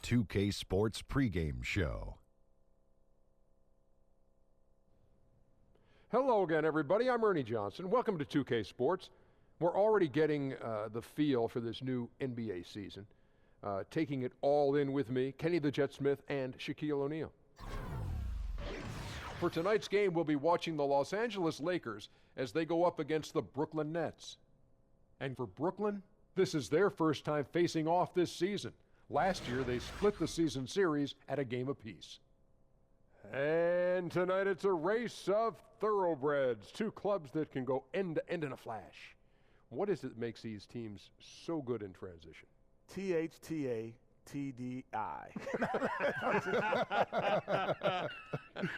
2K Sports pregame show. Hello again, everybody. I'm Ernie Johnson. Welcome to 2K Sports. We're already getting the feel for this new NBA season. Taking it all in with me, Kenny the Jet Smith and Shaquille O'Neal. For tonight's game, we'll be watching the Los Angeles Lakers as they go up against the Brooklyn Nets. And for Brooklyn, this is their first time facing off this season. Last year, they split the season series at a game apiece. And tonight, it's a race of thoroughbreds, two clubs that can go end to end in a flash. What is it that makes these teams so good in transition? THTA. TDI.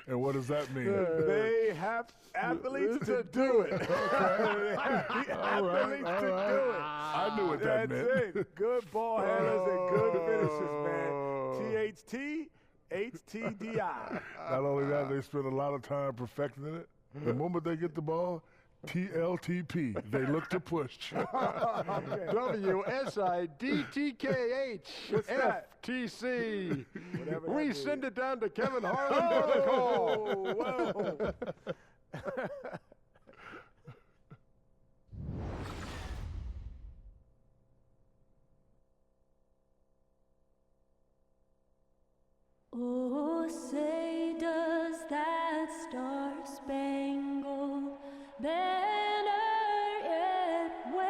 And what does that mean? They have athletes to do it. Athletes to do it. I knew what that meant. That's it. Good ball handlers and good finishes, man. THT, HTDI. Not only that, they spend a lot of time perfecting it. The moment they get the ball, TLTP, they look to push. WSIDTKH FTC. We send it down to Kevin Harlan for the call. Oh, say does that star-spangled banner yet wave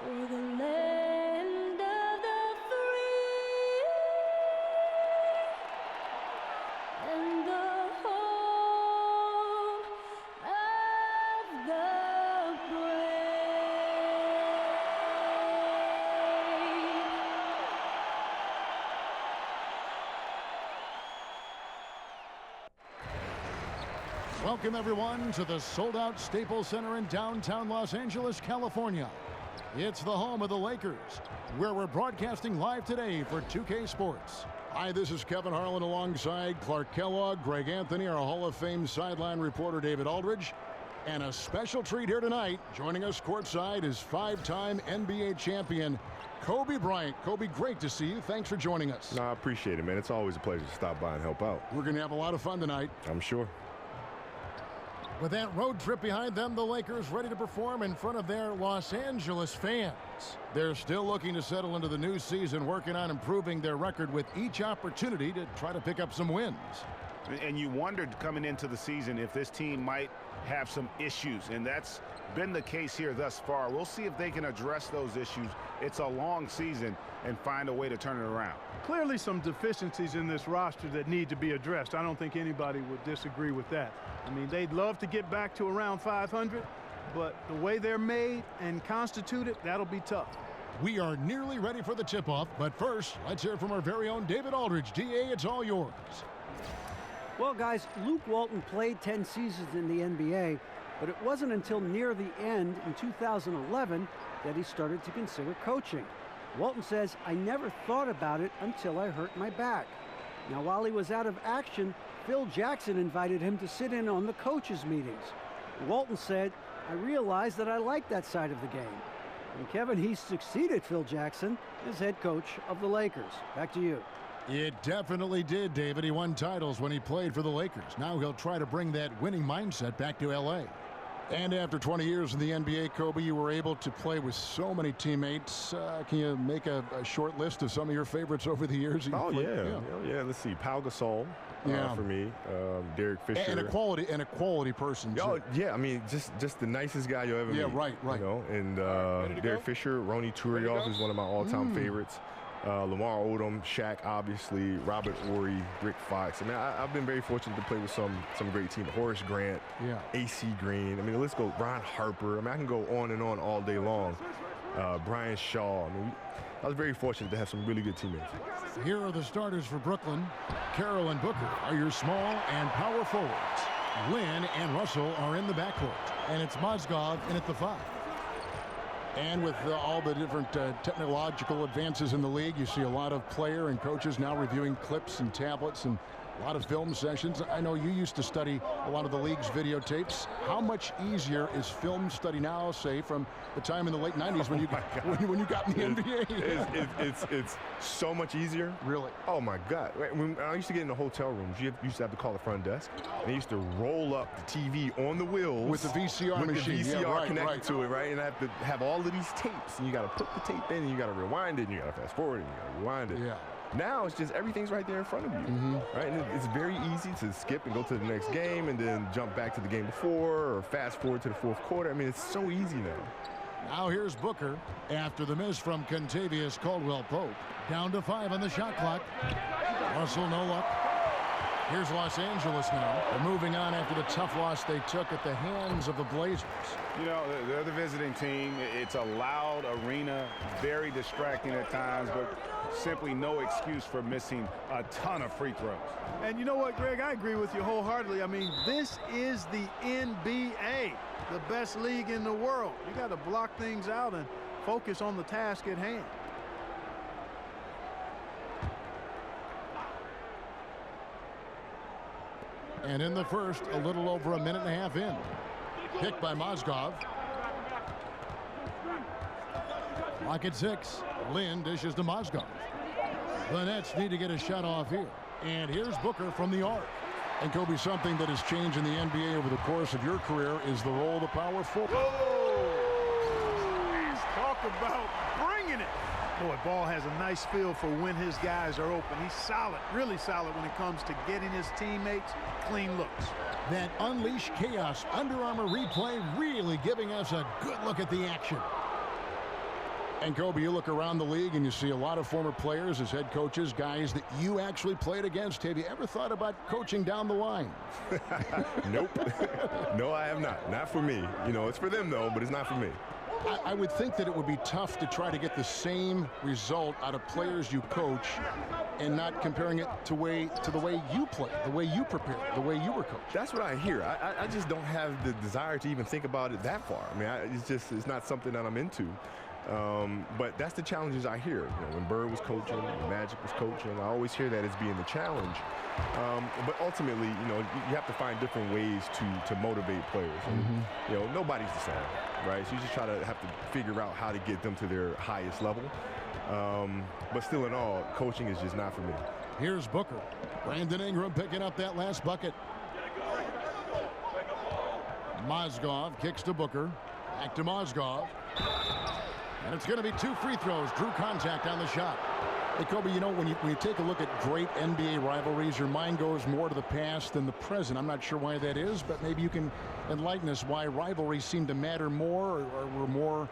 o'er the land of the free and the home of the Welcome, everyone, to the sold-out Staples Center in downtown Los Angeles, California. It's the home of the Lakers, where we're broadcasting live today for 2K Sports. Hi, this is Kevin Harlan alongside Clark Kellogg, Greg Anthony, our Hall of Fame sideline reporter David Aldridge. And a special treat here tonight. Joining us courtside is five-time NBA champion Kobe Bryant. Kobe, great to see you. Thanks for joining us. No, I appreciate it, man. It's always a pleasure to stop by and help out. We're going to have a lot of fun tonight. I'm sure. With that road trip behind them, the Lakers ready to perform in front of their Los Angeles fans. They're still looking to settle into the new season, working on improving their record with each opportunity to try to pick up some wins. And you wondered coming into the season if this team might have some issues, and that's been the case here thus far. We'll see if they can address those issues. It's a long season and find a way to turn it around. Clearly some deficiencies in this roster that need to be addressed. I don't think anybody would disagree with that. I mean, they'd love to get back to around 500, but the way they're made and constituted, that'll be tough. We are nearly ready for the tip-off, but first, let's hear from our very own David Aldridge. DA, it's all yours. Well, guys, Luke Walton played 10 seasons in the NBA, but it wasn't until near the end in 2011 that he started to consider coaching. Walton says, "I never thought about it until I hurt my back." Now, while he was out of action, Phil Jackson invited him to sit in on the coaches' meetings. Walton said, "I realized that I liked that side of the game." And Kevin, he succeeded Phil Jackson as head coach of the Lakers. Back to you. It definitely did, David. He won titles when he played for the Lakers. Now he'll try to bring that winning mindset back to L.A. And after 20 years in the NBA, Kobe, you were able to play with so many teammates. Can you make a short list of some of your favorites over the years? Yeah. Let's see. Pau Gasol for me. Derek Fisher. And a quality person. Oh, yeah. I mean, just the nicest guy you'll ever meet. Yeah, right. You know? And Derek Fisher, Ronnie Turiaf is one of my all-time favorites. Lamar Odom, Shaq, obviously, Robert Horry, Rick Fox. I mean, I've been very fortunate to play with some great teams. Horace Grant, AC Green. I mean, the list goes. Ron Harper. I mean, I can go on and on all day long. Brian Shaw. I mean, I was very fortunate to have some really good teammates. Here are the starters for Brooklyn. Carroll and Booker are your small and power forwards. Lynn and Russell are in the backcourt. And it's Mozgov in at the 5. And with all the different technological advances in the league, you see a lot of player and coaches now reviewing clips and tablets and A lot of film sessions. I know you used to study a lot of the league's videotapes. How much easier is film study now, say, from the time in the late 90s when you got in the NBA? It's so much easier. Really? Oh, my God. When I used to get in the hotel rooms, you used to have to call the front desk. They used to roll up the TV on the wheels. With the VCR machine. With the VCR connected right. to it, right? And I have to have all of these tapes. And you got to put the tape in, and you got to rewind it, and you got to fast forward it, and you got to rewind it. Yeah. Now it's just everything's right there in front of you, right? And it's very easy to skip and go to the next game and then jump back to the game before or fast forward to the fourth quarter. I mean, it's so easy now. Now here's Booker after the miss from Contavious Caldwell-Pope. Down to 5 on the shot clock. Russell, no luck. Here's Los Angeles now. They're moving on after the tough loss they took at the hands of the Blazers. You know, they're the visiting team. It's a loud arena, very distracting at times, but simply no excuse for missing a ton of free throws. And you know what, Greg? I agree with you wholeheartedly. I mean, this is the NBA, the best league in the world. You got to block things out and focus on the task at hand. And in the first, a little over a minute and a half in. Picked by Mozgov. Lock at 6. Lynn dishes to Mozgov. The Nets need to get a shot off here. And here's Booker from the arc. And Kobe, something that has changed in the NBA over the course of your career is the role of the power forward. Talk about bringing it. Boy, Ball has a nice feel for when his guys are open. He's solid, really solid when it comes to getting his teammates clean looks. That Unleash Chaos Under Armour replay really giving us a good look at the action. And Kobe, you look around the league and you see a lot of former players as head coaches, guys that you actually played against. Have you ever thought about coaching down the line? Nope. No, I have not. Not for me. You know, it's for them, though, but it's not for me. I would think that it would be tough to try to get the same result out of players you coach and not comparing it to the way you play, the way you prepare, the way you were coached. That's what I hear. I just don't have the desire to even think about it that far. I mean, it's not something that I'm into. But that's the challenges I hear. You know, when Bird was coaching, when Magic was coaching, I always hear that as being the challenge. But ultimately, you know, you have to find different ways to motivate players. And, you know, nobody's the same, right? So you just have to figure out how to get them to their highest level. But still in all, coaching is just not for me. Here's Booker. Brandon Ingram picking up that last bucket. Mozgov kicks to Booker. Back to Mozgov. And it's going to be 2 free throws. Drew contact on the shot. Hey, Kobe, you know, when you take a look at great NBA rivalries, your mind goes more to the past than the present. I'm not sure why that is, but maybe you can enlighten us why rivalries seem to matter more or were more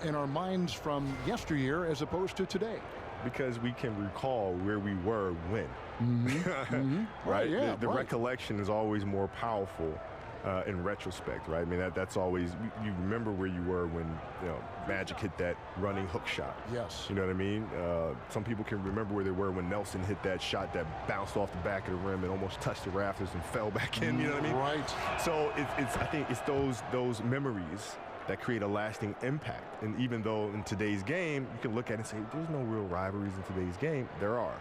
in our minds from yesteryear as opposed to today. Because we can recall where we were when. Right? Yeah, the recollection is always more powerful in retrospect, right? I mean, that's always, you remember where you were when, you know, Magic hit that running hook shot. Yes. You know what I mean? Some people can remember where they were when Nelson hit that shot that bounced off the back of the rim and almost touched the rafters and fell back in, you know what I mean? Right. So I think it's those memories that create a lasting impact. And even though in today's game, you can look at it and say, there's no real rivalries in today's game, there are.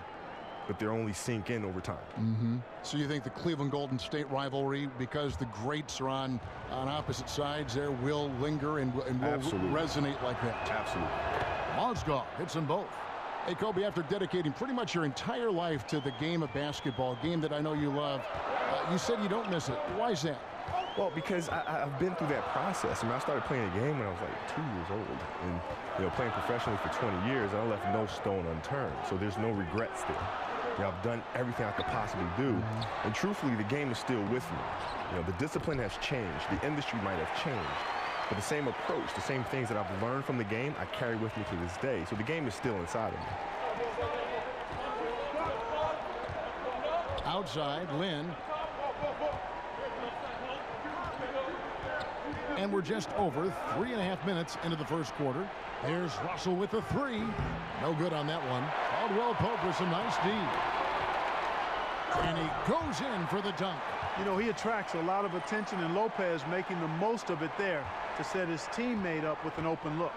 But they're only sink in over time. So you think the Cleveland Golden State rivalry, because the greats are on opposite sides there, will linger and will resonate like that? Absolutely. Mozgov hits them both. Hey, Kobe, after dedicating pretty much your entire life to the game of basketball, a game that I know you love, you said you don't miss it. Why is that? Well, because I've been through that process. I mean, I started playing a game when I was like 2 years old. And, you know, playing professionally for 20 years, I left no stone unturned. So there's no regrets there. You know, I've done everything I could possibly do. And truthfully, the game is still with me. You know, the discipline has changed. The industry might have changed. But the same approach, the same things that I've learned from the game, I carry with me to this day. So the game is still inside of me. Outside, Lynn. And we're just over 3.5 minutes into the first quarter. Here's Russell with the 3. No good on that one. Caldwell-Pope with some nice D. And he goes in for the dunk. You know, he attracts a lot of attention, and Lopez making the most of it there to set his teammate up with an open look.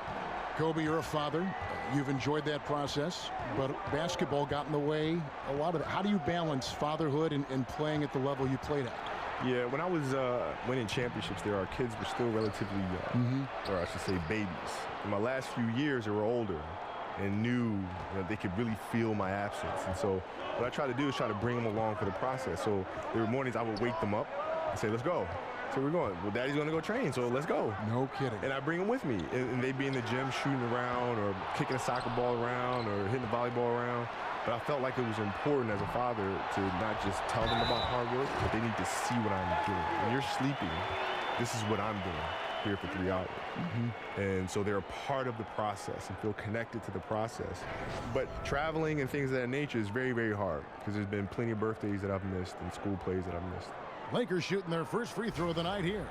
Kobe, you're a father. You've enjoyed that process, but basketball got in the way a lot of it. How do you balance fatherhood and playing at the level you played at? Yeah, when I was winning championships there, our kids were still relatively young, or I should say babies. In my last few years, they were older and knew that they could really feel my absence. And so what I try to do is try to bring them along for the process. So there were mornings I would wake them up and say, let's go. So we're going. Well, Daddy's going to go train, so let's go. No kidding. And I bring them with me. And they'd be in the gym shooting around or kicking a soccer ball around or hitting the volleyball around. But I felt like it was important as a father to not just tell them about hard work, but they need to see what I'm doing. When you're sleeping, this is what I'm doing here for 3 hours. And so they're a part of the process and feel connected to the process. But traveling and things of that nature is very, very hard because there's been plenty of birthdays that I've missed and school plays that I've missed. Lakers shooting their first free throw of the night here.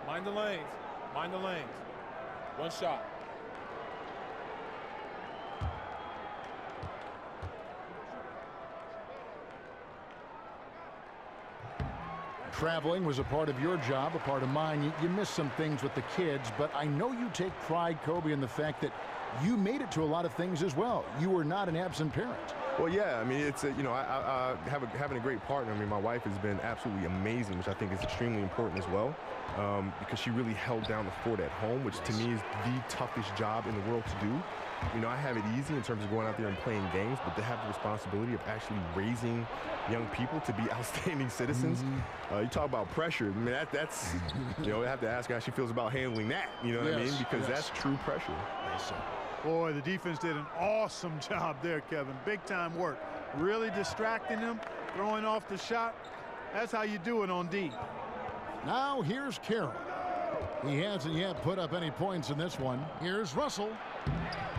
Mind the lanes. Mind the lanes. One shot. Traveling was a part of your job, a part of mine. You missed some things with the kids, but I know you take pride, Kobe, in the fact that you made it to a lot of things as well. You were not an absent parent. Well, yeah, I mean, it's, having a great partner. I mean, my wife has been absolutely amazing, which I think is extremely important as well, because she really held down the fort at home, which to me is the toughest job in the world to do. You know, I have it easy in terms of going out there and playing games, but to have the responsibility of actually raising young people to be outstanding citizens. You talk about pressure. I mean, that's, you know, I have to ask her how she feels about handling that, you know what I mean? Because that's true pressure. Boy, the defense did an awesome job there, Kevin. Big time work. Really distracting them, throwing off the shot. That's how you do it on D. Now here's Carroll. He hasn't yet put up any points in this one. Here's Russell.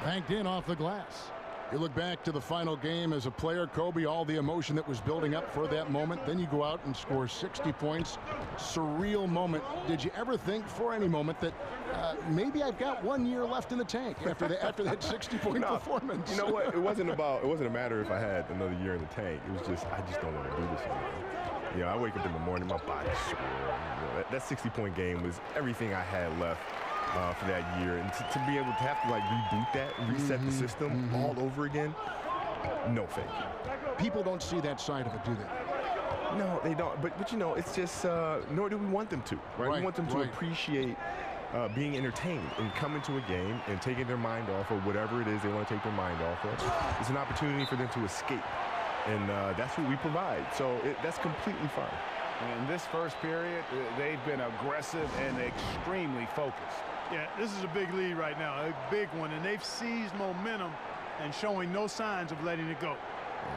Banked in off the glass. You look back to the final game as a player, Kobe, all the emotion that was building up for that moment. Then you go out and score 60 points. Surreal moment. Did you ever think for any moment that maybe I've got 1 year left in the tank after that 60-point performance? You know what? It wasn't a matter if I had another year in the tank. It was just, I just don't want to do this anymore. You know, I wake up in the morning, my body's sore. You know, that 60-point game was everything I had left for that year. And to be able to have to, like, reboot that, reset the system all over again, no thank you. People don't see that side of it, do they? No, they don't. But you know, it's just, nor do we want them to, right? We want them to appreciate being entertained and coming to a game and taking their mind off of whatever it is they want to take their mind off of. It's an opportunity for them to escape. And that's what we provide. So that's completely fine. In this first period, they've been aggressive and extremely focused. Yeah, this is a big lead right now, a big one, and they've seized momentum and showing no signs of letting it go.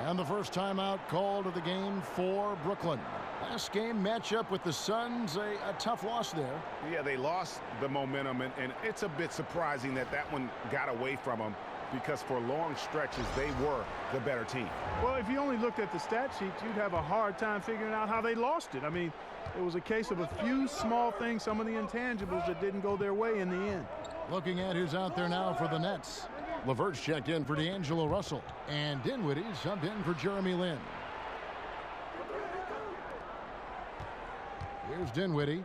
And the first timeout called of the game for Brooklyn. Last game matchup with the Suns, a tough loss there. Yeah, they lost the momentum, and it's a bit surprising that one got away from them, because for long stretches, they were the better team. Well, if you only looked at the stat sheets, you'd have a hard time figuring out how they lost it. I mean, it was a case of a few small things, some of the intangibles that didn't go their way in the end. Looking at who's out there now for the Nets. LeVert's checked in for D'Angelo Russell, and Dinwiddie subbed in for Jeremy Lin. Here's Dinwiddie.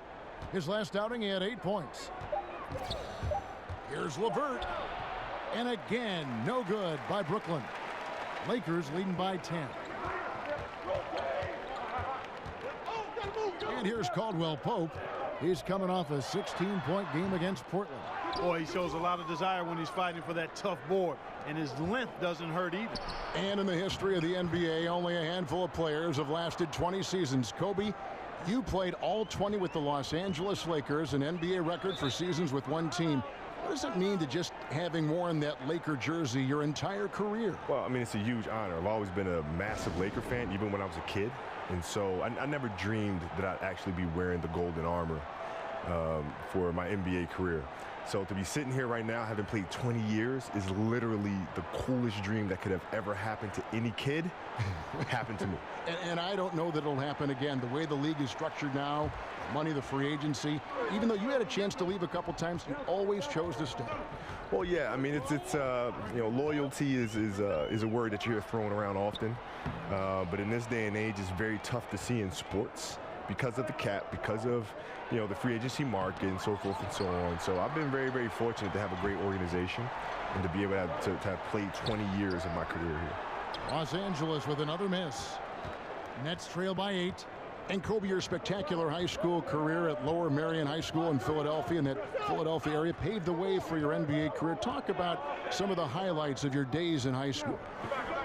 His last outing, he had 8 points. Here's LeVert. And again, no good by Brooklyn. Lakers leading by 10. And here's Caldwell Pope. He's coming off a 16-point game against Portland. Boy, he shows a lot of desire when he's fighting for that tough board, and his length doesn't hurt either. And in the history of the NBA, only a handful of players have lasted 20 seasons. Kobe, you played all 20 with the Los Angeles Lakers, an NBA record for seasons with one team. What does it mean to just having worn that Laker jersey your entire career? Well, I mean, it's a huge honor. I've always been a massive Laker fan, even when I was a kid. And so I never dreamed that I'd actually be wearing the golden armor for my NBA career. So to be sitting here right now, having played 20 years, is literally the coolest dream that could have ever happened to any kid, happened to me. And I don't know that it'll happen again. The way the league is structured now, money, the free agency, even though you had a chance to leave a couple times, you always chose to stay. Well, yeah, I mean, it's you know, loyalty is a word that you hear thrown around often, but in this day and age, it's very tough to see in sports because of the cap, because of, you know, the free agency market and so forth and so on. So I've been very, very fortunate to have a great organization and to be able to have played 20 years in my career here. Los Angeles with another miss. Nets trail by 8. And Kobe, your spectacular high school career at Lower Merion High School in Philadelphia, and that Philadelphia area paved the way for your NBA career. Talk about some of the highlights of your days in high school.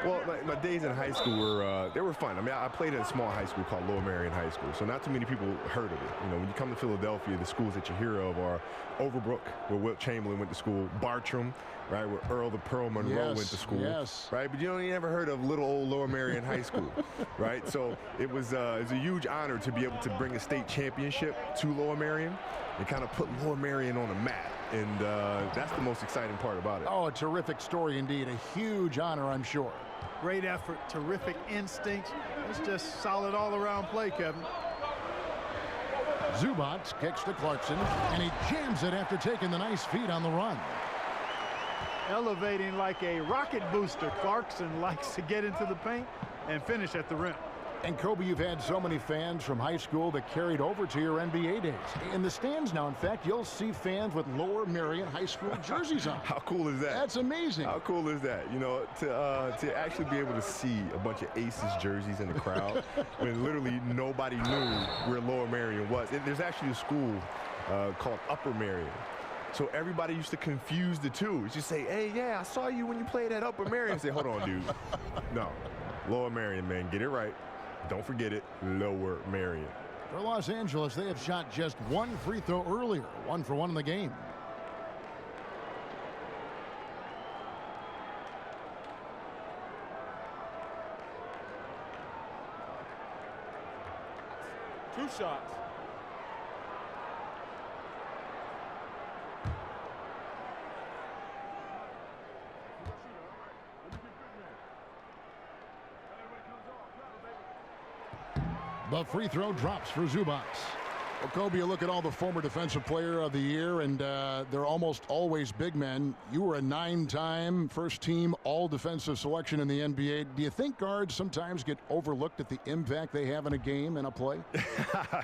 Well, my days in high school were fun. I mean, I played at a small high school called Lower Merion High School, so not too many people heard of it. You know, when you come to Philadelphia, the schools that you hear of are Overbrook, where Wilt Chamberlain went to school, Bartram, right, where Earl the Pearl Monroe went to school, right? But you never heard of little old Lower Merion High School, right? So it was a huge honor to be able to bring a state championship to Lower Merion and kind of put Lower Merion on a map. And that's the most exciting part about it. Oh, a terrific story indeed. A huge honor, I'm sure. Great effort, terrific instincts. It's just solid all-around play, Kevin. Zubac kicks to Clarkson, and he jams it after taking the nice feed on the run. Elevating like a rocket booster. Clarkson likes to get into the paint and finish at the rim. And Kobe, you've had so many fans from high school that carried over to your NBA days. In the stands now, in fact, you'll see fans with Lower Merion High School jerseys on. How cool is that? That's amazing. How cool is that? You know, to actually be able to see a bunch of Aces jerseys in the crowd when literally nobody knew where Lower Merion was. There's actually a school called Upper Merion. So everybody used to confuse the two. It's just say, hey, yeah, I saw you when you played at Upper Merion. Say, hold on, dude. No, Lower Merion, man, get it right. Don't forget it, Lower Merion. For Los Angeles, they have shot just one free throw earlier, 1 for 1 in the game. Two shots. The free throw drops for Zubac. Well, Kobe, you look at all the former Defensive Player of the Year, and they're almost always big men. You were a 9-time first-team all-defensive selection in the NBA. Do you think guards sometimes get overlooked at the impact they have in a game and a play?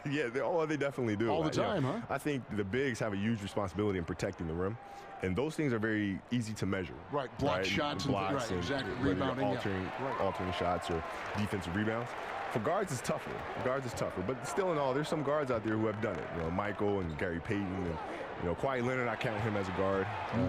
Yeah, they definitely do. All the time, huh? I think the bigs have a huge responsibility in protecting the rim, and those things are very easy to measure. Right, block shots. Blocks and exactly. Rebounding, altering shots or defensive rebounds. For guards, it's tougher. But still in all, there's some guards out there who have done it. You know, Michael and Gary Payton and, you know, Kawhi Leonard, I count him as a guard. You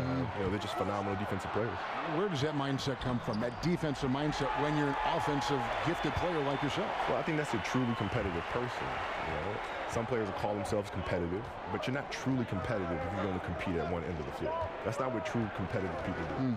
know, they're just phenomenal defensive players. Where does that mindset come from, that defensive mindset, when you're an offensive gifted player like yourself? Well, I think that's a truly competitive person. You know, some players will call themselves competitive, but you're not truly competitive if you're going to compete at one end of the floor. That's not what true competitive people do.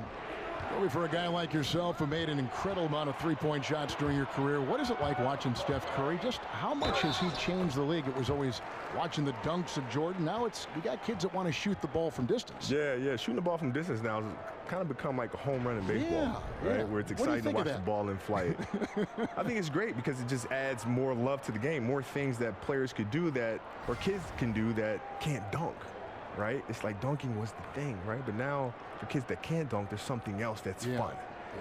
For a guy like yourself who made an incredible amount of three-point shots during your career, what is it like watching Steph Curry? Just how much has he changed the league? It was always watching the dunks of Jordan. Now you got kids that want to shoot the ball from distance. Yeah. Shooting the ball from distance now has kind of become like a home run in baseball, right? Where it's exciting to watch the ball in flight. I think it's great because it just adds more love to the game, more things that players could do or kids can do that can't dunk. Right? It's like dunking was the thing, right? But now for kids that can't dunk, there's something else that's fun.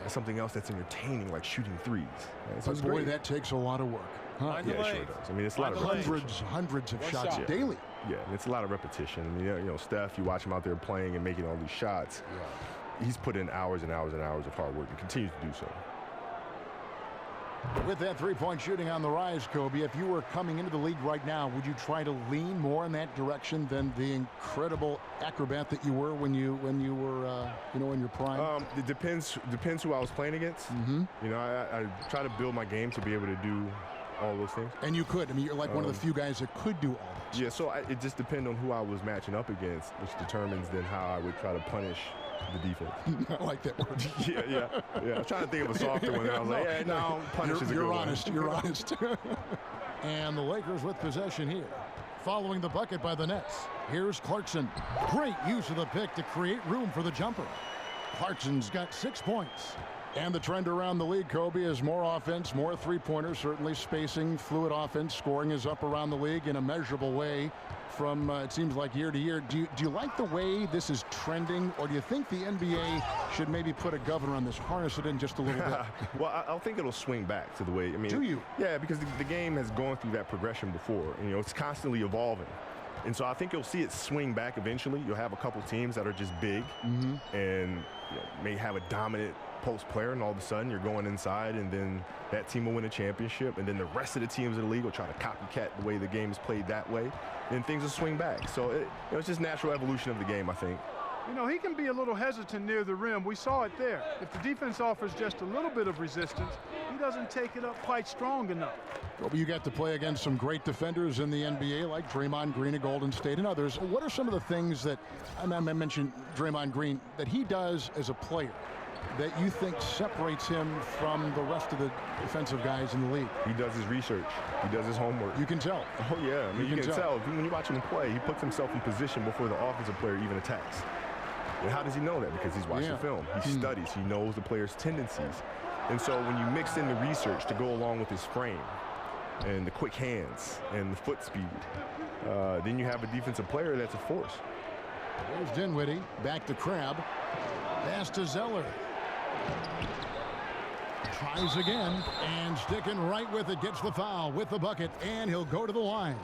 There's something else that's entertaining, like shooting threes. Right? So but boy, that takes a lot of work. Huh? Yeah, it sure does. I mean, it's a lot of hundreds of shots daily. Yeah, and it's a lot of repetition. I mean, you know, Steph, you watch him out there playing and making all these shots. He's put in hours and hours and hours of hard work and continues to do so. With that three-point shooting on the rise, Kobe, if you were coming into the league right now, would you try to lean more in that direction than the incredible acrobat that you were when you were in your prime? It depends who I was playing against. You know, I try to build my game to be able to do all those things. And you could. I mean, you're like one of the few guys that could do all this. Yeah, so it just depends on who I was matching up against, which determines then how I would try to punish the defense. I like that word. Yeah. I was trying to think of a softer one. I was like, no, punish is a good one. You're honest. And the Lakers with possession here. following the bucket by the Nets. Here's Clarkson. Great use of the pick to create room for the jumper. Clarkson's got 6 points. And the trend around the league, Kobe, is more offense, more three-pointers, certainly spacing, fluid offense. Scoring is up around the league in a measurable way from, it seems like, year to year. Do you like the way this is trending, or do you think the NBA should maybe put a governor on this, harness it in just a little bit? Well, I think it'll swing back to the way, I mean. Do you? Yeah, because the game has gone through that progression before. You know, it's constantly evolving. And so I think you'll see it swing back eventually. You'll have a couple teams that are just big and may have a dominant post player, and all of a sudden you're going inside, and then that team will win a championship, and then the rest of the teams in the league will try to copycat the way the game is played that way, and things will swing back. So it's just natural evolution of the game, I think. You know, he can be a little hesitant near the rim. We saw it there. If the defense offers just a little bit of resistance, he doesn't take it up quite strong enough. Well, you got to play against some great defenders in the NBA, like Draymond Green of Golden State and others. What are some of the things that, I mentioned Draymond Green, that he does as a player that you think separates him from the rest of the defensive guys in the league? He does his research. He does his homework. You can tell. Oh, yeah. I mean, you can tell. When you watch him play, he puts himself in position before the offensive player even attacks. And how does he know that? Because he's watching film. He studies. He knows the player's tendencies. And so when you mix in the research to go along with his frame and the quick hands and the foot speed, then you have a defensive player that's a force. Here's Dinwiddie. Back to Crabbe. Pass to Zeller. Tries again, and sticking right with it, gets the foul with the bucket, and he'll go to the line.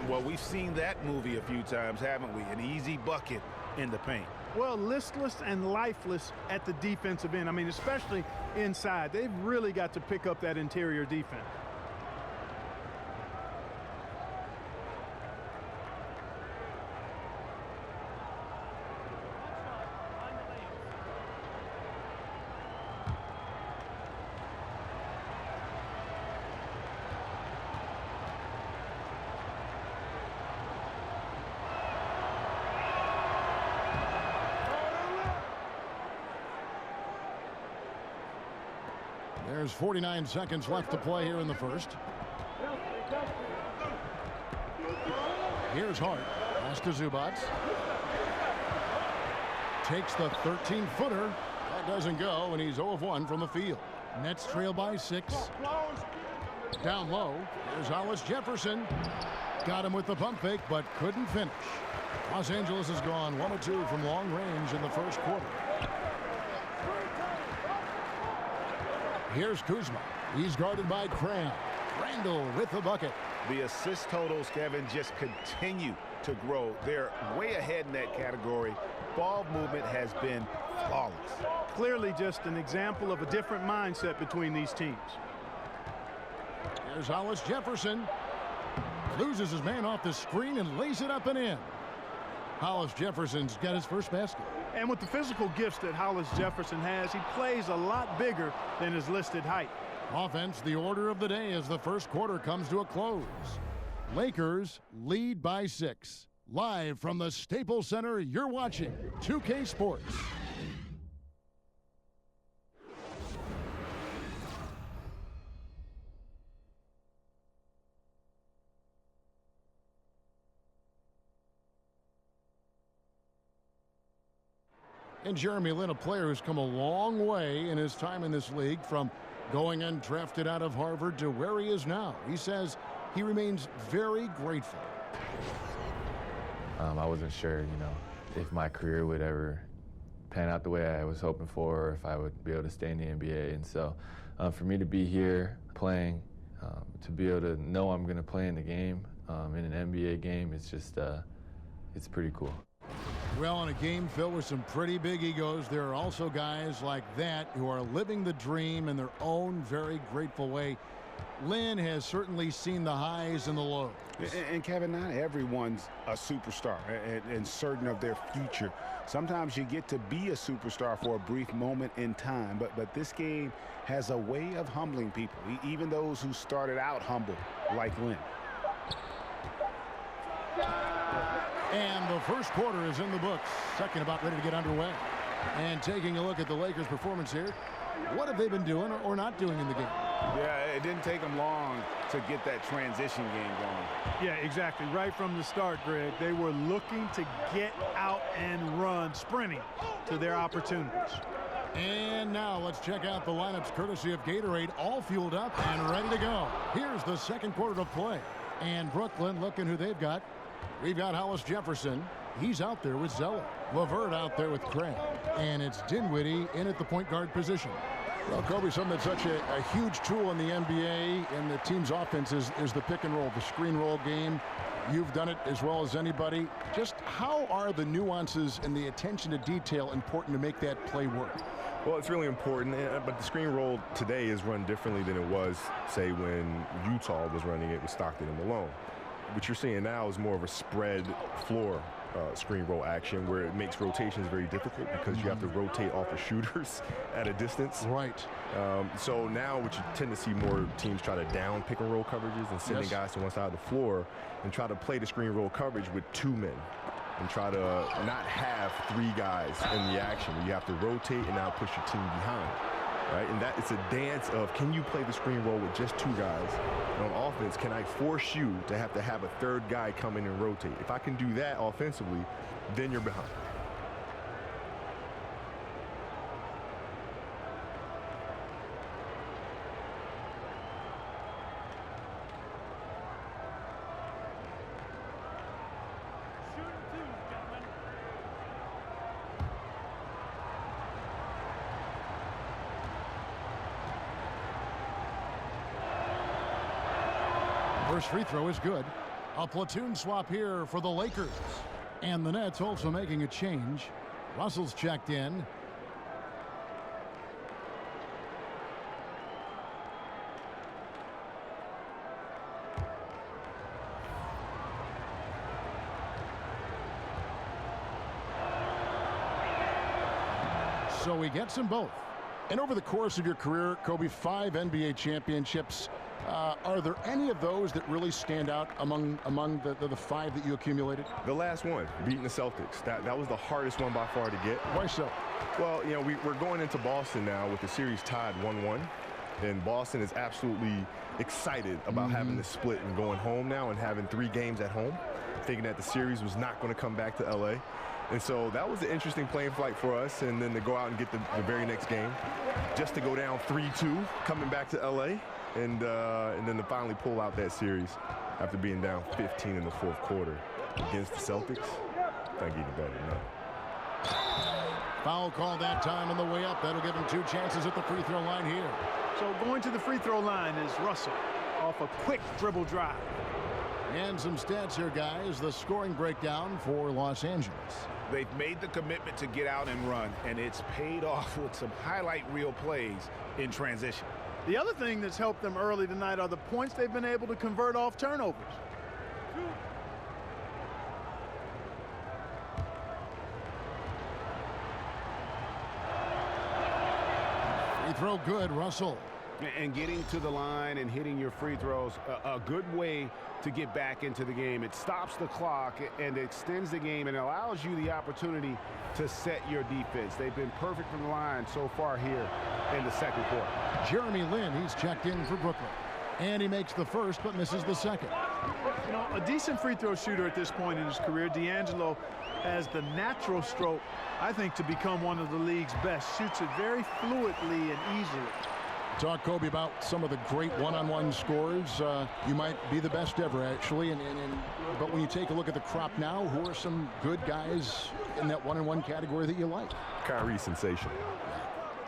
Well, we've seen that movie a few times, haven't we? An easy bucket in the paint. Well, listless and lifeless at the defensive end. I mean, especially inside. They've really got to pick up that interior defense. There's 49 seconds left to play here in the first. Here's Hart. Pass to Zubac. Takes the 13-footer. That doesn't go, and he's 0 of 1 from the field. Nets trail by 6. Down low. Here's Hollis Jefferson. Got him with the pump fake, but couldn't finish. Los Angeles has gone 1 of 2 from long range in the first quarter. Here's Kuzma. He's guarded by Cram. Randall with the bucket. The assist totals, Kevin, just continue to grow. They're way ahead in that category. Ball movement has been flawless. Clearly just an example of a different mindset between these teams. Here's Hollis Jefferson. Loses his man off the screen and lays it up and in. Hollis Jefferson's got his first basket. And with the physical gifts that Hollis Jefferson has, he plays a lot bigger than his listed height. Offense, the order of the day as the first quarter comes to a close. Lakers lead by 6. Live from the Staples Center, you're watching 2K Sports. And Jeremy Lin, a player who's come a long way in his time in this league, from going undrafted out of Harvard to where he is now. He says he remains very grateful. I wasn't sure, if my career would ever pan out the way I was hoping for, or if I would be able to stay in the NBA. And so for me to be here playing, to be able to know I'm going to play in the game, in an NBA game, it's just, it's pretty cool. Well, in a game filled with some pretty big egos, there are also guys like that who are living the dream in their own very grateful way. Lin has certainly seen the highs and the lows. And Kevin, not everyone's a superstar and certain of their future. Sometimes you get to be a superstar for a brief moment in time, but this game has a way of humbling people, even those who started out humble, like Lin. And the first quarter is in the books. Second about ready to get underway. And taking a look at the Lakers' performance here, what have they been doing or not doing in the game? Yeah, it didn't take them long to get that transition game going. Yeah, exactly. Right from the start, Greg, they were looking to get out and run, sprinting to their opportunities. And now let's check out the lineups courtesy of Gatorade, all fueled up and ready to go. Here's the second quarter of play. And Brooklyn looking who they've got. We've got Hollis Jefferson. He's out there with Zeller. LeVert out there with Craig. And it's Dinwiddie in at the point guard position. Well, Kobe, something that's such a huge tool in the NBA and the team's offense is the pick and roll, the screen roll game. You've done it as well as anybody. Just how are the nuances and the attention to detail important to make that play work? Well, it's really important, but the screen roll today is run differently than it was, say, when Utah was running it with Stockton and Malone. What you're seeing now is more of a spread floor screen roll action where it makes rotations very difficult because you have to rotate off of shooters at a distance. Right. So now what you tend to see more teams try to down pick and roll coverages and sending guys to one side of the floor and try to play the screen roll coverage with 2 men and try to not have 3 guys in the action. You have to rotate and now push your team behind. Right? And that it's a dance of, can you play the screen roll with just 2 guys? And on offense, can I force you to have a 3rd guy come in and rotate? If I can do that offensively, then you're behind. First free throw is good. A platoon swap here for the Lakers. And the Nets also making a change. Russell's checked in. So he gets them both. And over the course of your career, Kobe, 5 NBA championships. Are there any of those that really stand out among the 5 that you accumulated? The last one, beating the Celtics. That was the hardest one by far to get. Why so? Well, you know, we're going into Boston now with the series tied 1-1. And Boston is absolutely excited about having this split and going home now and having 3 games at home, thinking that the series was not going to come back to L.A. And so that was an interesting playing flight for us, and then to go out and get the very next game, just to go down 3-2, coming back to L.A., and then to finally pull out that series after being down 15 in the 4th quarter against the Celtics. I think even better than that. Foul call that time on the way up. That'll give him 2 chances at the free throw line here. So going to the free throw line is Russell off a quick dribble drive. And some stats here, guys. The scoring breakdown for Los Angeles. They've made the commitment to get out and run, and it's paid off with some highlight reel plays in transition. The other thing that's helped them early tonight are the points they've been able to convert off turnovers. Free throw good, Russell. And getting to the line and hitting your free throws, a good way to get back into the game. It stops the clock and extends the game and allows you the opportunity to set your defense. They've been perfect from the line so far here in the 2nd quarter. Jeremy Lin, he's checked in for Brooklyn. And he makes the first but misses the 2nd. You know, a decent free throw shooter at this point in his career. D'Angelo has the natural stroke, I think, to become one of the league's best. Shoots it very fluidly and easily. Talk, Kobe, about some of the great one-on-one scores. You might be the best ever, actually. But when you take a look at the crop now, who are some good guys in that one-on-one category that you like? Kyrie's sensational.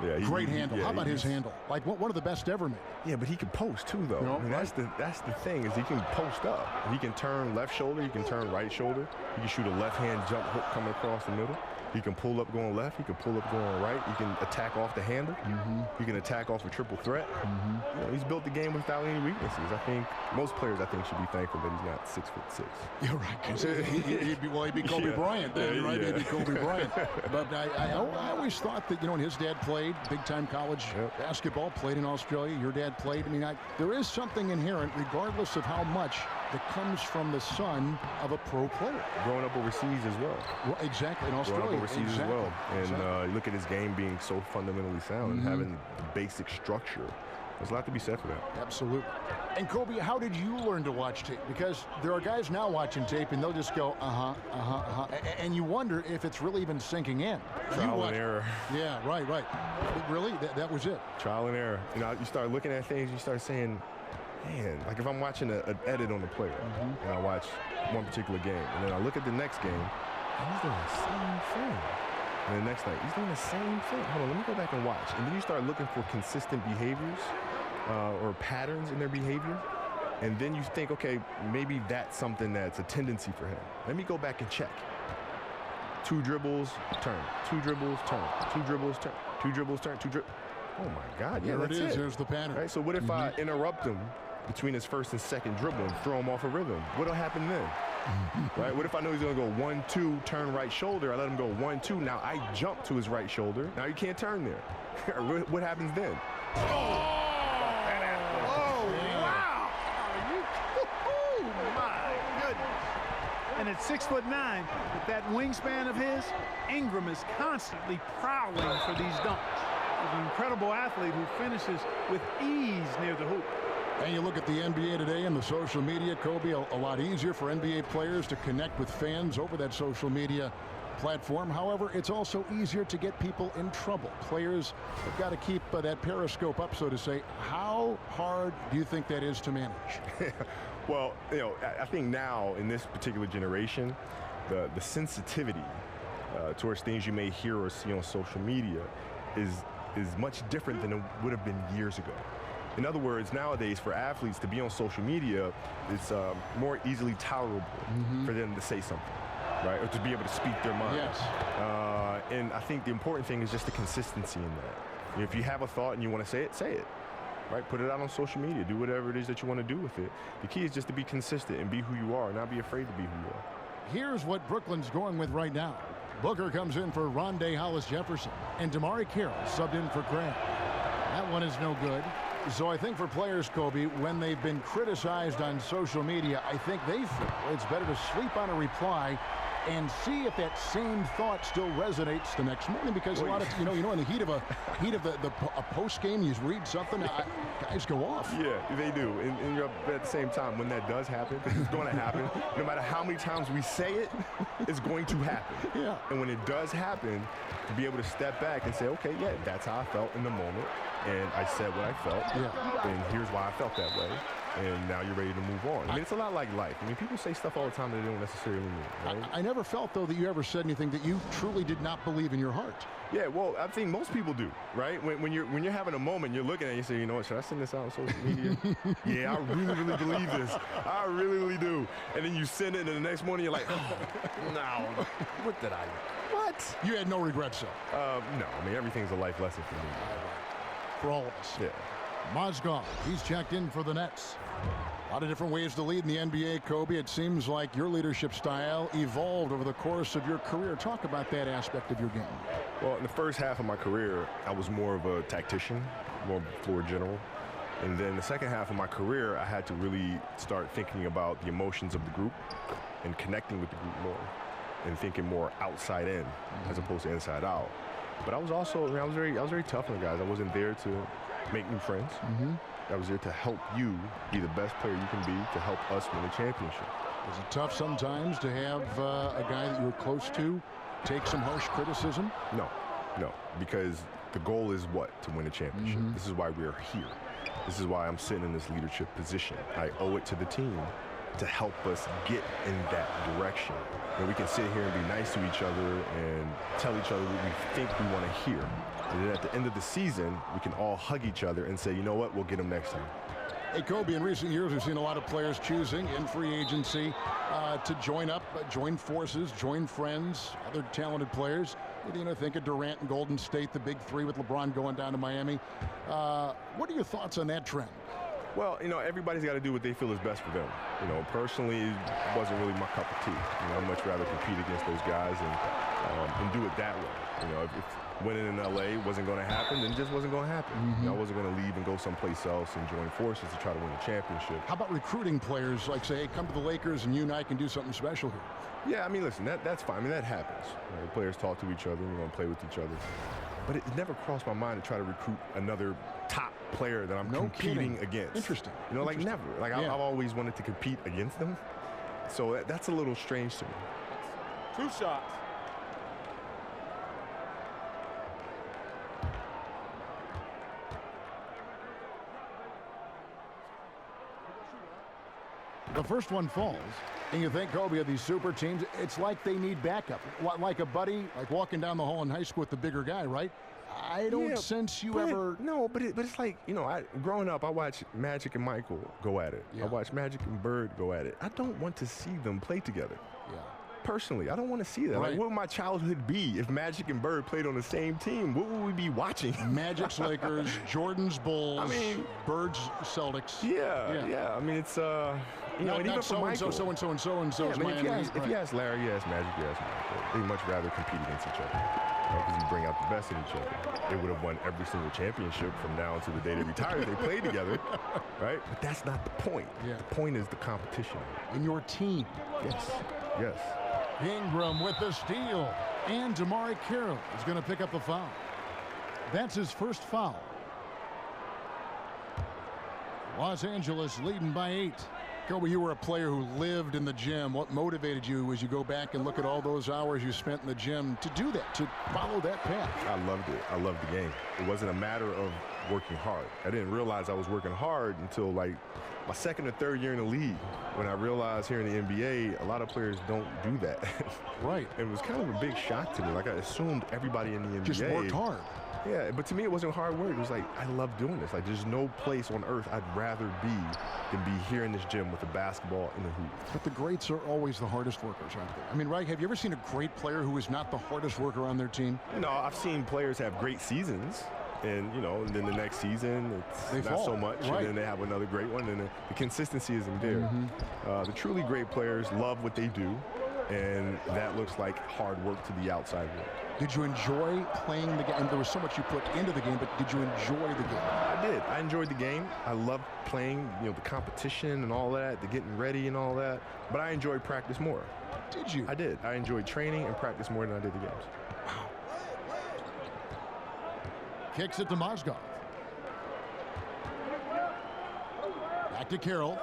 Yeah, great handle. How about his handle? Like one of the best ever made. Yeah, but he can post too, though. I mean, that's the thing is he can post up. He can turn left shoulder. He can turn right shoulder. He can shoot a left-hand jump hook coming across the middle. He can pull up going left. He can pull up going right. He can attack off the handle. He can attack off a triple threat. You know, he's built the game without any weaknesses. I think most players, should be thankful that he's not 6'6". You're right. He'd be Kobe Bryant then, right? He'd be Kobe Bryant. But I always thought that, and his dad played big-time college basketball, played in Australia. Your dad played. I mean, there is something inherent, regardless of how much, that comes from the son of a pro player. Growing up overseas as well. Exactly, in Australia. Growing up overseas as well. And look at his game being so fundamentally sound and having the basic structure There's a lot to be said for that. Absolutely. And Kobe, how did you learn to watch tape? Because there are guys now watching tape and they'll just go, and you wonder if it's really even sinking in. Trial and error. Yeah, right. Really? That was it? Trial and error. You know, you start looking at things, you start saying, man, like if I'm watching an edit on the player, and I watch one particular game, and then I look at the next game, and he's doing the same thing. And the next night, he's doing the same thing. Hold on, let me go back and watch. And then you start looking for consistent behaviors or patterns in their behavior. And then you think, okay, maybe that's something that's a tendency for him. Let me go back and check. 2 dribbles, turn. 2 dribbles, turn. 2 dribbles, turn. 2 dribbles, turn. 2 dribbles. Oh, my God. Yeah, there that's it is. it. There's the pattern. Right? So what if I interrupt him between his first and second dribble and throw him off a rhythm? What'll happen then? Right? What if I know he's going to go 1-2, turn right shoulder? I let him go 1-2. Now I jump to his right shoulder. Now you can't turn there. What happens then? And at 6'9", with that wingspan of his, Ingram is constantly prowling for these dunks. He's an incredible athlete who finishes with ease near the hoop. And you look at the NBA today and the social media, Kobe, a lot easier for NBA players to connect with fans over that social media platform. However, it's also easier to get people in trouble. Players have got to keep that periscope up, so to say. How hard do you think that is to manage? Well, you know, I think now in this particular generation, the sensitivity towards things you may hear or see on social media is much different than it would have been years ago. In other words, nowadays for athletes to be on social media, it's more easily tolerable for them to say something, right? Or to be able to speak their mind. Yes. And I think the important thing is just the consistency in that. You know, if you have a thought and you want to say it, say it. Right? Put it out on social media. Do whatever it is that you want to do with it. The key is just to be consistent and be who you are, not be afraid to be who you are. Here's what Brooklyn's going with right now. Booker comes in for Rondé Hollis-Jefferson, and Damari Carroll subbed in for Graham. That one is no good. So I think for players, Kobe, when they've been criticized on social media, I think they feel it's better to sleep on a reply and see if that same thought still resonates the next morning, because a lot of, in the heat of a post game, you read something, guys go off. Yeah, they do. And at the same time, when that does happen, because it's going to happen, no matter how many times we say it, it's going to happen. Yeah. And when it does happen, to be able to step back and say, okay, yeah, that's how I felt in the moment, and I said what I felt, and here's why I felt that way. And now you're ready to move on. I mean, it's a lot like life. I mean, people say stuff all the time that they don't necessarily mean. Right? I never felt, though, that you ever said anything that you truly did not believe in your heart. Yeah, well, I think most people do, right? When you're having a moment, you're looking at it and you say, you know what, should I send this out on social media? Yeah, I really believe this. I really do. And then you send it, and the next morning you're like, oh, no, what did I do? What? You had no regrets, though? No, I mean, everything's a life lesson for me. For all of us. Yeah. Mozgov, he's checked in for the Nets. A lot of different ways to lead in the NBA, Kobe. It seems like your leadership style evolved over the course of your career. Talk about that aspect of your game. Well, in the first half of my career, I was more of a tactician, more of a floor general. And then the second half of my career, I had to really start thinking about the emotions of the group and connecting with the group more and thinking more outside in as opposed to inside out. But I was also, I was very tough on the guys. I wasn't there to make new friends. I was there to help you be the best player you can be, to help us win a championship. Is it tough sometimes to have a guy that you were close to take some harsh criticism? No, because the goal is what? To win a championship. This is why we're here. This is why I'm sitting in this leadership position. I owe it to the team to help us get in that direction. And we can sit here and be nice to each other and tell each other what we think we want to hear. And then at the end of the season, we can all hug each other and say, you know what, we'll get them next time. Hey, Kobe, in recent years, we've seen a lot of players choosing in free agency to join up, join forces, join friends, other talented players. Think of Durant and Golden State, the big three with LeBron going down to Miami. What are your thoughts on that trend? Well, everybody's got to do what they feel is best for them. Personally, it wasn't really my cup of tea. I'd much rather compete against those guys and do it that way. If winning in LA wasn't going to happen, then it just wasn't going to happen. I wasn't going to leave and go someplace else and join forces to try to win a championship. How about recruiting players, like say, hey, come to the Lakers and you and I can do something special here? Yeah, I mean, listen, that's fine. I mean, that happens. Right? Players talk to each other, play with each other. But it never crossed my mind to try to recruit another top player that I'm competing against. Interesting. You know, like never. Like I've always wanted to compete against them. So that's a little strange to me. 2 shots. The first one falls. And you think, Kobe, of these super teams, it's like they need backup. Like a buddy, like walking down the hall in high school with the bigger guy, right? I don't sense you ever... No, but it's like, you know, growing up, I watched Magic and Michael go at it. Yeah. I watched Magic and Bird go at it. I don't want to see them play together. Yeah. Personally, I don't want to see that. Right. Like, what would my childhood be if Magic and Bird played on the same team? What would we be watching? Magic's Lakers, Jordan's Bulls, Bird's Celtics. Yeah. I mean, it's, you know, and even for Michael. So-and-so is Miami. If you ask Larry, you ask Magic, you ask Michael. They'd much rather compete against each other. Because you bring out the best in each other. They would have won every single championship from now until the day they retire if they played together, right? But that's not the point. Yeah. The point is the competition. In your team. Yes. Ingram with the steal. And Damari Carroll is going to pick up the foul. That's his first foul. Los Angeles leading by 8. Kobe, you were a player who lived in the gym. What motivated you as you go back and look at all those hours you spent in the gym to do that, to follow that path? I loved it. I loved the game. It wasn't a matter of working hard. I didn't realize I was working hard until like my second or third year in the league, when I realized here in the NBA, a lot of players don't do that. Right. And it was kind of a big shock to me. Like, I assumed everybody in the NBA just worked hard. Yeah, but to me, it wasn't hard work. It was like, I love doing this. Like, there's no place on earth I'd rather be than be here in this gym with a basketball and a hoop. But the greats are always the hardest workers, aren't they? I mean, right, have you ever seen a great player who is not the hardest worker on their team? No, I've seen players have great seasons. And, you know, and then the next season, it's not so much. Right. And then they have another great one. And the consistency isn't there. Mm-hmm. The truly great players love what they do. And that looks like hard work to the outside world. Did you enjoy playing the game? There was so much you put into the game, but did you enjoy the game? I did. I enjoyed the game. I loved playing, you know, the competition and all that, the getting ready and all that. But I enjoyed practice more. Did you? I did. I enjoyed training and practice more than I did the games. Wow. Kicks it to Mozgov. Back to Carroll.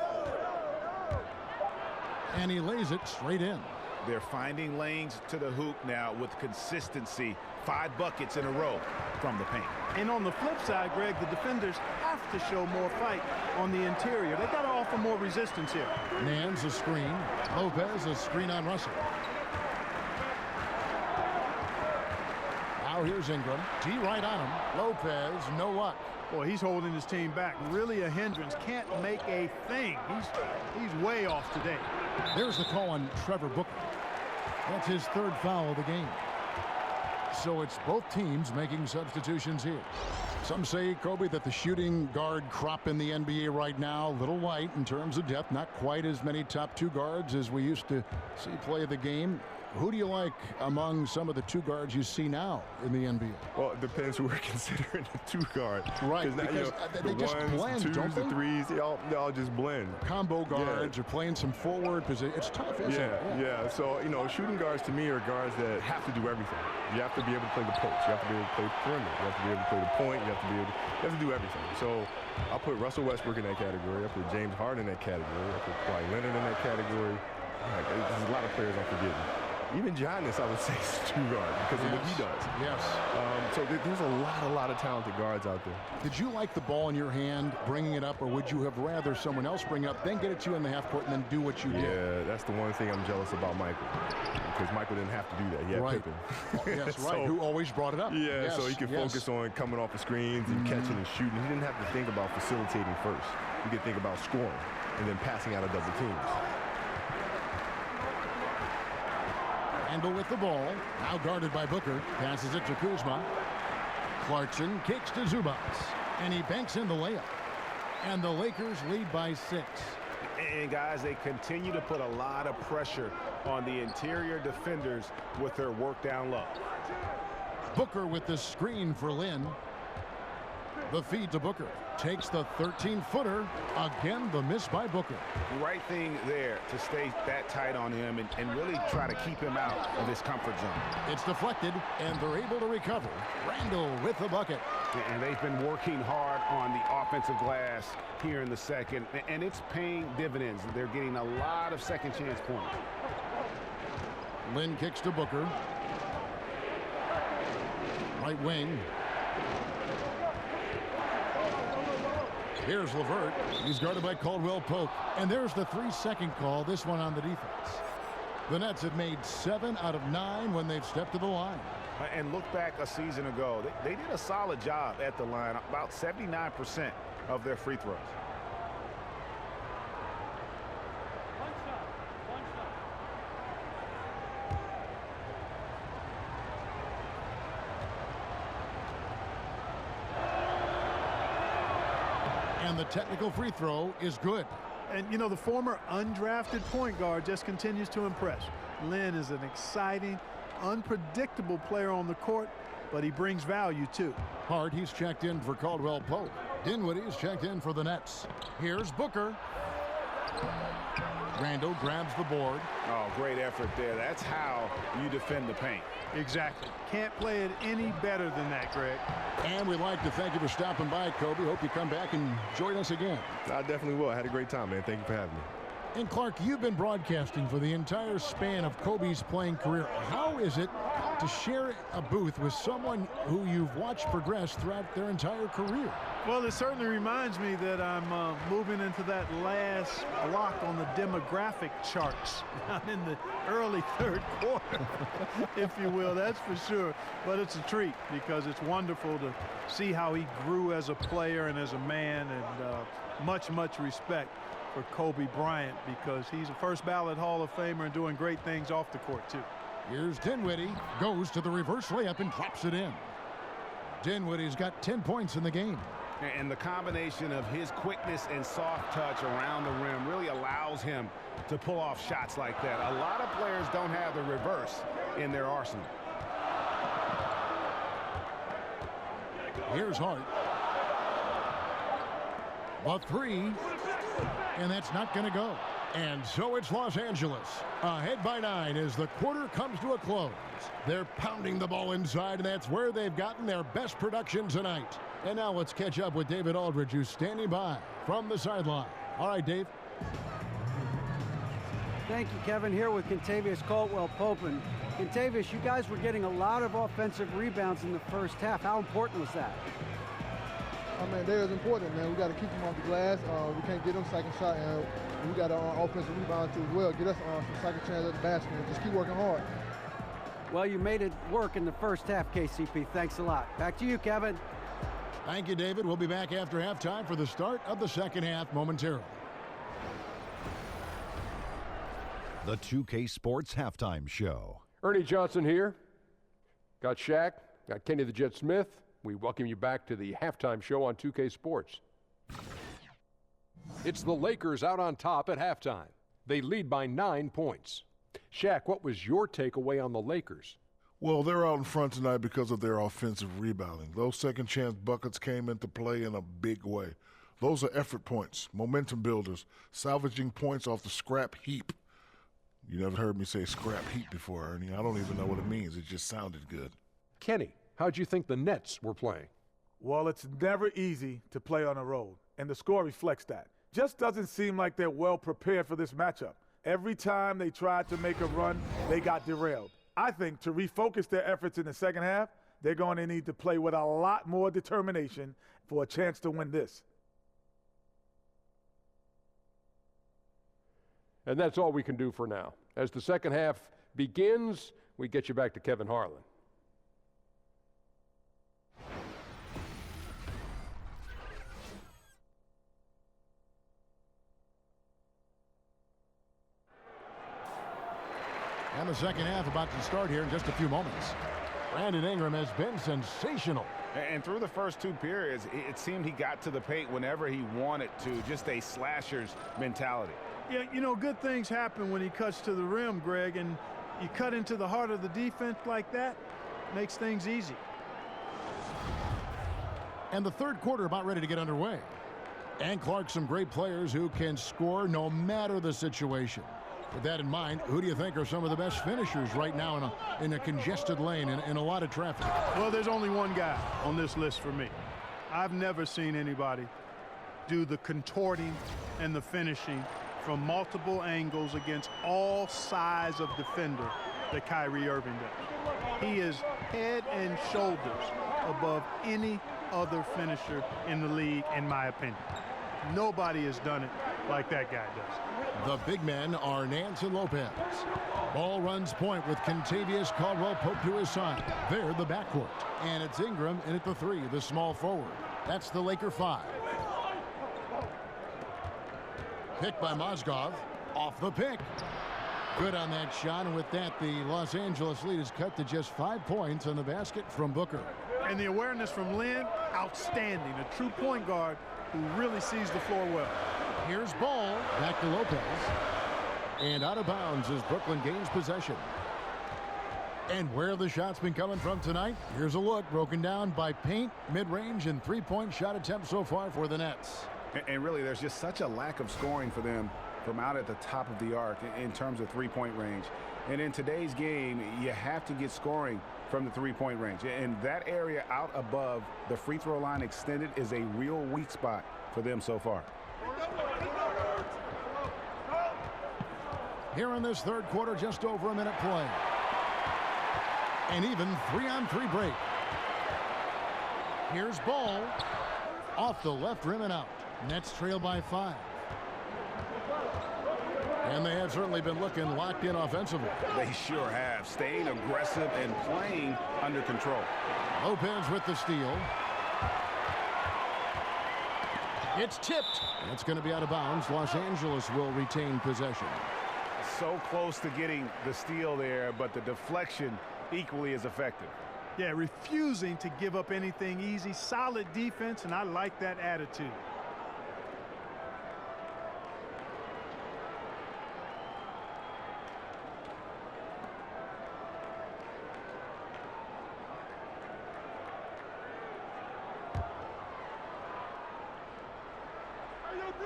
And he lays it straight in. They're finding lanes to the hoop now with consistency. 5 buckets in a row from the paint. And on the flip side, Greg, the defenders have to show more fight on the interior. They got to offer more resistance here. Nance a screen. Lopez a screen on Russell. Now here's Ingram. D right on him. Lopez, no luck. Boy, he's holding his team back. Really a hindrance. Can't make a thing. He's way off today. There's the call on Trevor Booker. That's his 3rd foul of the game. So it's both teams making substitutions here. Some say, Kobe, that the shooting guard crop in the NBA right now, a little light in terms of depth, not quite as many top 2 guards as we used to see play the game. Who do you like among some of the 2 guards you see now in the NBA? Well, it depends who we're considering a 2 guard. Right, now, because they just blend, the 2s, don't they? The 3s, they all just blend. Combo guards are playing some forward position. It's tough, isn't it? Yeah. So, you know, shooting guards to me are guards that have to do everything. You have to be able to play the post. You have to be able to play the perimeter. You have to be able to play the point. You have to do everything. So I'll put Russell Westbrook in that category. I'll put James Harden in that category. I'll put Kawhi Leonard in that category. There's a lot of players I'm forgetting. Even Giannis, I would say, is a 2 guard because of what he does. Yes. So there's a lot of talented guards out there. Did you like the ball in your hand, bringing it up, or would you have rather someone else bring it up, then get it to you in the half court, and then do what you did? Yeah, that's the one thing I'm jealous about Michael, because Michael didn't have to do that. He had Pippen. Yes, right. Who always brought it up. Yeah, yes, so he could focus on coming off the screens and catching and shooting. He didn't have to think about facilitating first. He could think about scoring and then passing out of double teams. Randall with the ball, now guarded by Booker, passes it to Kuzma. Clarkson kicks to Zubats, and he banks in the layup. And the Lakers lead by 6. And guys, they continue to put a lot of pressure on the interior defenders with their work down low. Booker with the screen for Lynn. The feed to Booker. Takes the 13-footer. Again, the miss by Booker. Right thing there to stay that tight on him and really try to keep him out of his comfort zone. It's deflected, and they're able to recover. Randall with the bucket. And they've been working hard on the offensive glass here in the second, and it's paying dividends. They're getting a lot of second chance points. Lynn kicks to Booker. Right wing. Here's LeVert. He's guarded by Caldwell Pope. And there's the 3-second call, this one on the defense. The Nets have made 7 out of 9 when they've stepped to the line. And look back a season ago. They did a solid job at the line, about 79% of their free throws. And the technical free throw is good. And, you know, the former undrafted point guard just continues to impress. Lynn is an exciting, unpredictable player on the court, but he brings value, too. Hart, he's checked in for Caldwell Pope. Dinwiddie's checked in for the Nets. Here's Booker. Randall grabs the board. Oh, great effort there. That's how you defend the paint. Exactly. Can't play it any better than that, Greg. And we'd like to thank you for stopping by, Kobe. Hope you come back and join us again. I definitely will. I had a great time, man. Thank you for having me. And Clark, you've been broadcasting for the entire span of Kobe's playing career. How is it to share a booth with someone who you've watched progress throughout their entire career? Well, it certainly reminds me that I'm moving into that last block on the demographic charts. I'm in the early third quarter, if you will, that's for sure. But it's a treat because it's wonderful to see how he grew as a player and as a man, and much, much respect for Kobe Bryant because he's a first ballot Hall of Famer and doing great things off the court, too. Here's Dinwiddie, goes to the reverse layup and drops it in. Dinwiddie's got 10 points in the game. And the combination of his quickness and soft touch around the rim really allows him to pull off shots like that. A lot of players don't have the reverse in their arsenal. Here's Hart. A three, and that's not going to go. And so it's Los Angeles, ahead by 9 as the quarter comes to a close. They're pounding the ball inside, and that's where they've gotten their best production tonight. And now let's catch up with David Aldridge, who's standing by from the sideline. All right, Dave. Thank you, Kevin. Here with Kentavious Caldwell-Pope. And Kentavious, you guys were getting a lot of offensive rebounds in the first half. How important was that? I mean, that is important, man. We got to keep them off the glass. We can't get them second shot, and we got an offensive rebound too as well. Get us some second chance at the basket and just keep working hard. Well, you made it work in the first half, KCP. Thanks a lot. Back to you, Kevin. Thank you, David. We'll be back after halftime for the start of the second half momentarily. The 2K Sports Halftime Show. Ernie Johnson here. Got Shaq, got Kenny the Jet Smith. We welcome you back to the halftime show on 2K Sports. It's the Lakers out on top at halftime. They lead by 9 points. Shaq, what was your takeaway on the Lakers? Well, they're out in front tonight because of their offensive rebounding. Those second chance buckets came into play in a big way. Those are effort points, momentum builders, salvaging points off the scrap heap. You never heard me say scrap heap before, Ernie. I don't even know what it means. It just sounded good. Kenny, how'd you think the Nets were playing? Well, it's never easy to play on the road, and the score reflects that. Just doesn't seem like they're well prepared for this matchup. Every time they tried to make a run, they got derailed. I think to refocus their efforts in the second half, they're going to need to play with a lot more determination for a chance to win this. And that's all we can do for now. As the second half begins, we get you back to Kevin Harlan. And the second half about to start here in just a few moments. Brandon Ingram has been sensational. And through the first 2 periods, it seemed he got to the paint whenever he wanted to, just a slasher's mentality. Yeah, you know, good things happen when he cuts to the rim, Greg, and you cut into the heart of the defense like that, makes things easy. And the third quarter about ready to get underway. And Clark, some great players who can score no matter the situation. With that in mind, who do you think are some of the best finishers right now in a congested lane in a lot of traffic? Well, there's only one guy on this list for me. I've never seen anybody do the contorting and the finishing from multiple angles against all size of defender that Kyrie Irving does. He is head and shoulders above any other finisher in the league, in my opinion. Nobody has done it like that guy does. The big men are Nance and Lopez. Ball runs point with Kentavious Caldwell-Pope to his side. They're the backcourt. And it's Ingram in at the 3, the small forward. That's the Laker 5. Pick by Mozgov. Off the pick. Good on that shot, and with that, the Los Angeles lead is cut to just 5 points on the basket from Booker. And the awareness from Lynn, outstanding. A true point guard who really sees the floor well. Here's Ball. Back to Lopez. And out of bounds as Brooklyn gains possession. And where have the shots been coming from tonight? Here's a look broken down by paint, mid-range, and three-point shot attempts so far for the Nets. And really, there's just such a lack of scoring for them from out at the top of the arc in terms of three-point range. And in today's game, you have to get scoring from the three-point range. And that area out above the free throw line extended is a real weak spot for them so far. Here in this third quarter, just over a minute play. And even 3-on-3 break. Here's Ball. Off the left rim and out. Nets trail by 5. And they have certainly been looking locked in offensively. They sure have. Staying aggressive and playing under control. Lopez with the steal. It's tipped. That's going to be out of bounds. Los Angeles will retain possession. So close to getting the steal there, but the deflection equally as effective. Yeah, refusing to give up anything easy. Solid defense, and I like that attitude.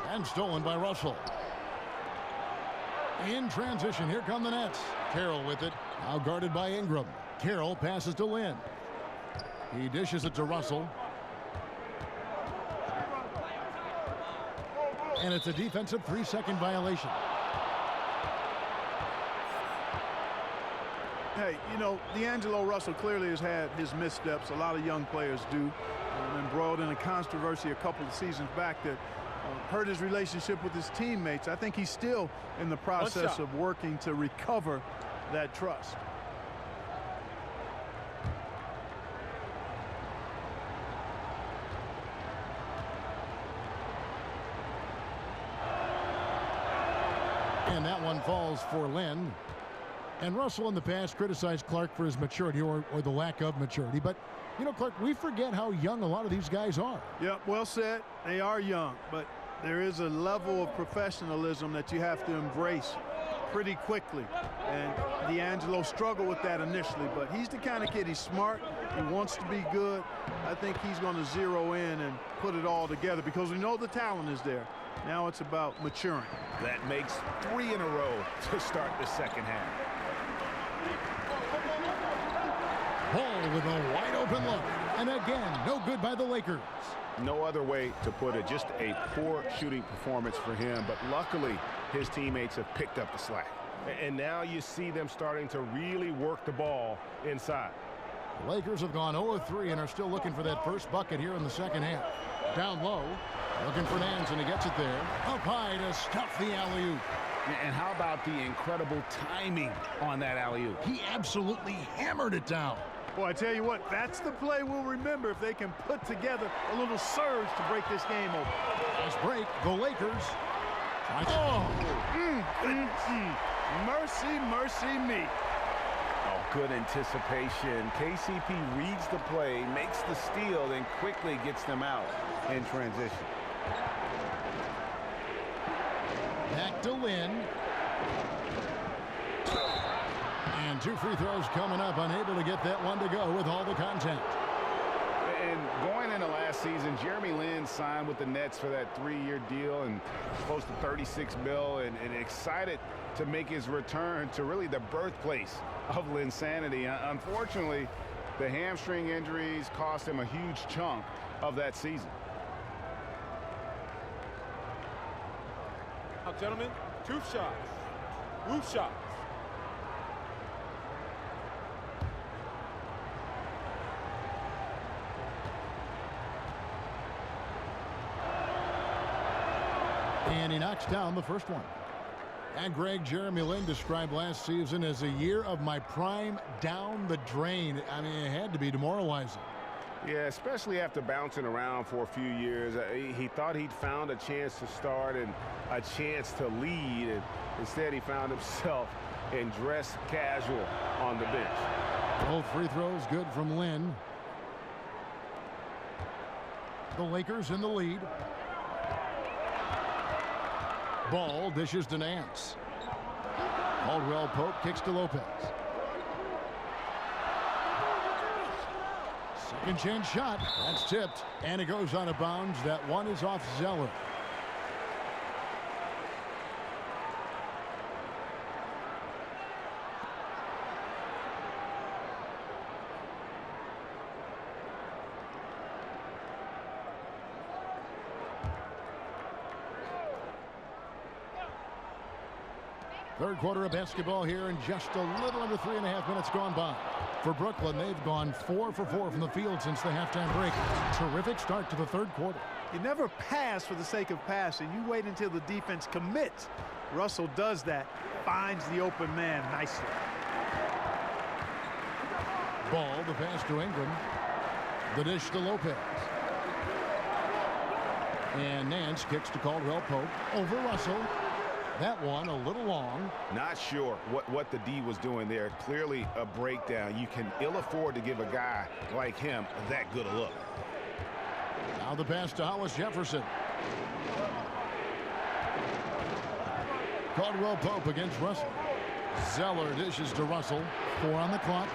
And stolen by Russell. In transition, here come the Nets. Carroll with it, now guarded by Ingram. Carroll passes to Lynn. He dishes it to Russell. And it's a defensive 3-second violation. Hey, you know, D'Angelo Russell clearly has had his missteps. A lot of young players do. Embroiled in a controversy a couple of seasons back that hurt his relationship with his teammates. I think he's still in the process of working to recover that trust. And that one falls for Lynn. And Russell in the past criticized Clark for his maturity or the lack of maturity. But, you know, Clark, we forget how young a lot of these guys are. Yep, well said. They are young, but there is a level of professionalism that you have to embrace pretty quickly. And D'Angelo struggled with that initially, but he's the kind of kid, he's smart, he wants to be good. I think he's going to zero in and put it all together because we know the talent is there. Now it's about maturing. That makes 3 in a row to start the second half. Ball with a wide open look. And again, no good by the Lakers. No other way to put it. Just a poor shooting performance for him. But luckily, his teammates have picked up the slack. And now you see them starting to really work the ball inside. The Lakers have gone 0-3 and are still looking for that first bucket here in the second half. Down low, looking for Nance, and he gets it there. Up high to stuff the alley-oop. And how about the incredible timing on that alley-oop? He absolutely hammered it down. Boy, I tell you what, that's the play we'll remember if they can put together a little surge to break this game open. Fast break, the Lakers. Mercy, mercy me. Oh, good anticipation. KCP reads the play, makes the steal, then quickly gets them out in transition. Back to Lynn. And 2 free throws coming up, unable to get that one to go with all the contact. And going into last season, Jeremy Lin signed with the Nets for that 3-year deal and close to $36 million, and excited to make his return to really the birthplace of Linsanity. Unfortunately, the hamstring injuries cost him a huge chunk of that season. Now, gentlemen, 2 shots. Roof shots. And he knocks down the first one. And Greg, Jeremy Lin described last season as a year of my prime down the drain. I mean, it had to be demoralizing. Yeah, especially after bouncing around for a few years. He thought he'd found a chance to start and a chance to lead, and instead he found himself in dress casual on the bench. Both free throws good from Lin. The Lakers in the lead. Ball dishes to Nance. Caldwell Pope kicks to Lopez. Second chance shot. That's tipped. And it goes out of bounds. That one is off Zeller. Third quarter of basketball here, and just a little under 3.5 minutes gone by. For Brooklyn, they've gone 4 for 4 from the field since the halftime break. Terrific start to the third quarter. You never pass for the sake of passing. You wait until the defense commits. Russell does that, finds the open man nicely. Ball, the pass to Ingram. The dish to Lopez. And Nance kicks to Caldwell Pope over Russell. That one a little long. Not sure what the D was doing there. Clearly a breakdown. You can ill afford to give a guy like him that good a look. Now the pass to Hollis Jefferson. Caldwell Pope against Russell. Zeller dishes to Russell. 4 on the clock.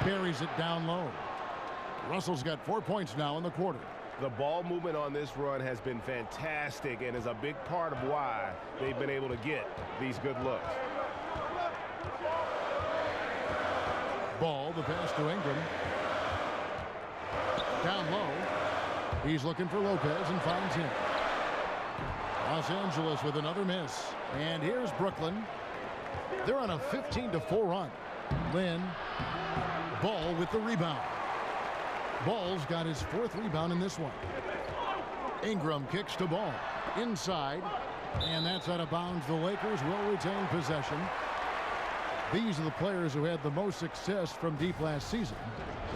Buries it down low. Russell's got 4 points now in the quarter. The ball movement on this run has been fantastic and is a big part of why they've been able to get these good looks. Ball, the pass to Ingram. Down low. He's looking for Lopez and finds him. Los Angeles with another miss. And here's Brooklyn. They're on a 15-4 run. Lin. Ball with the rebound. Ball's got his 4th rebound in this one. Ingram kicks to Ball. Inside. And that's out of bounds. The Lakers will retain possession. These are the players who had the most success from deep last season.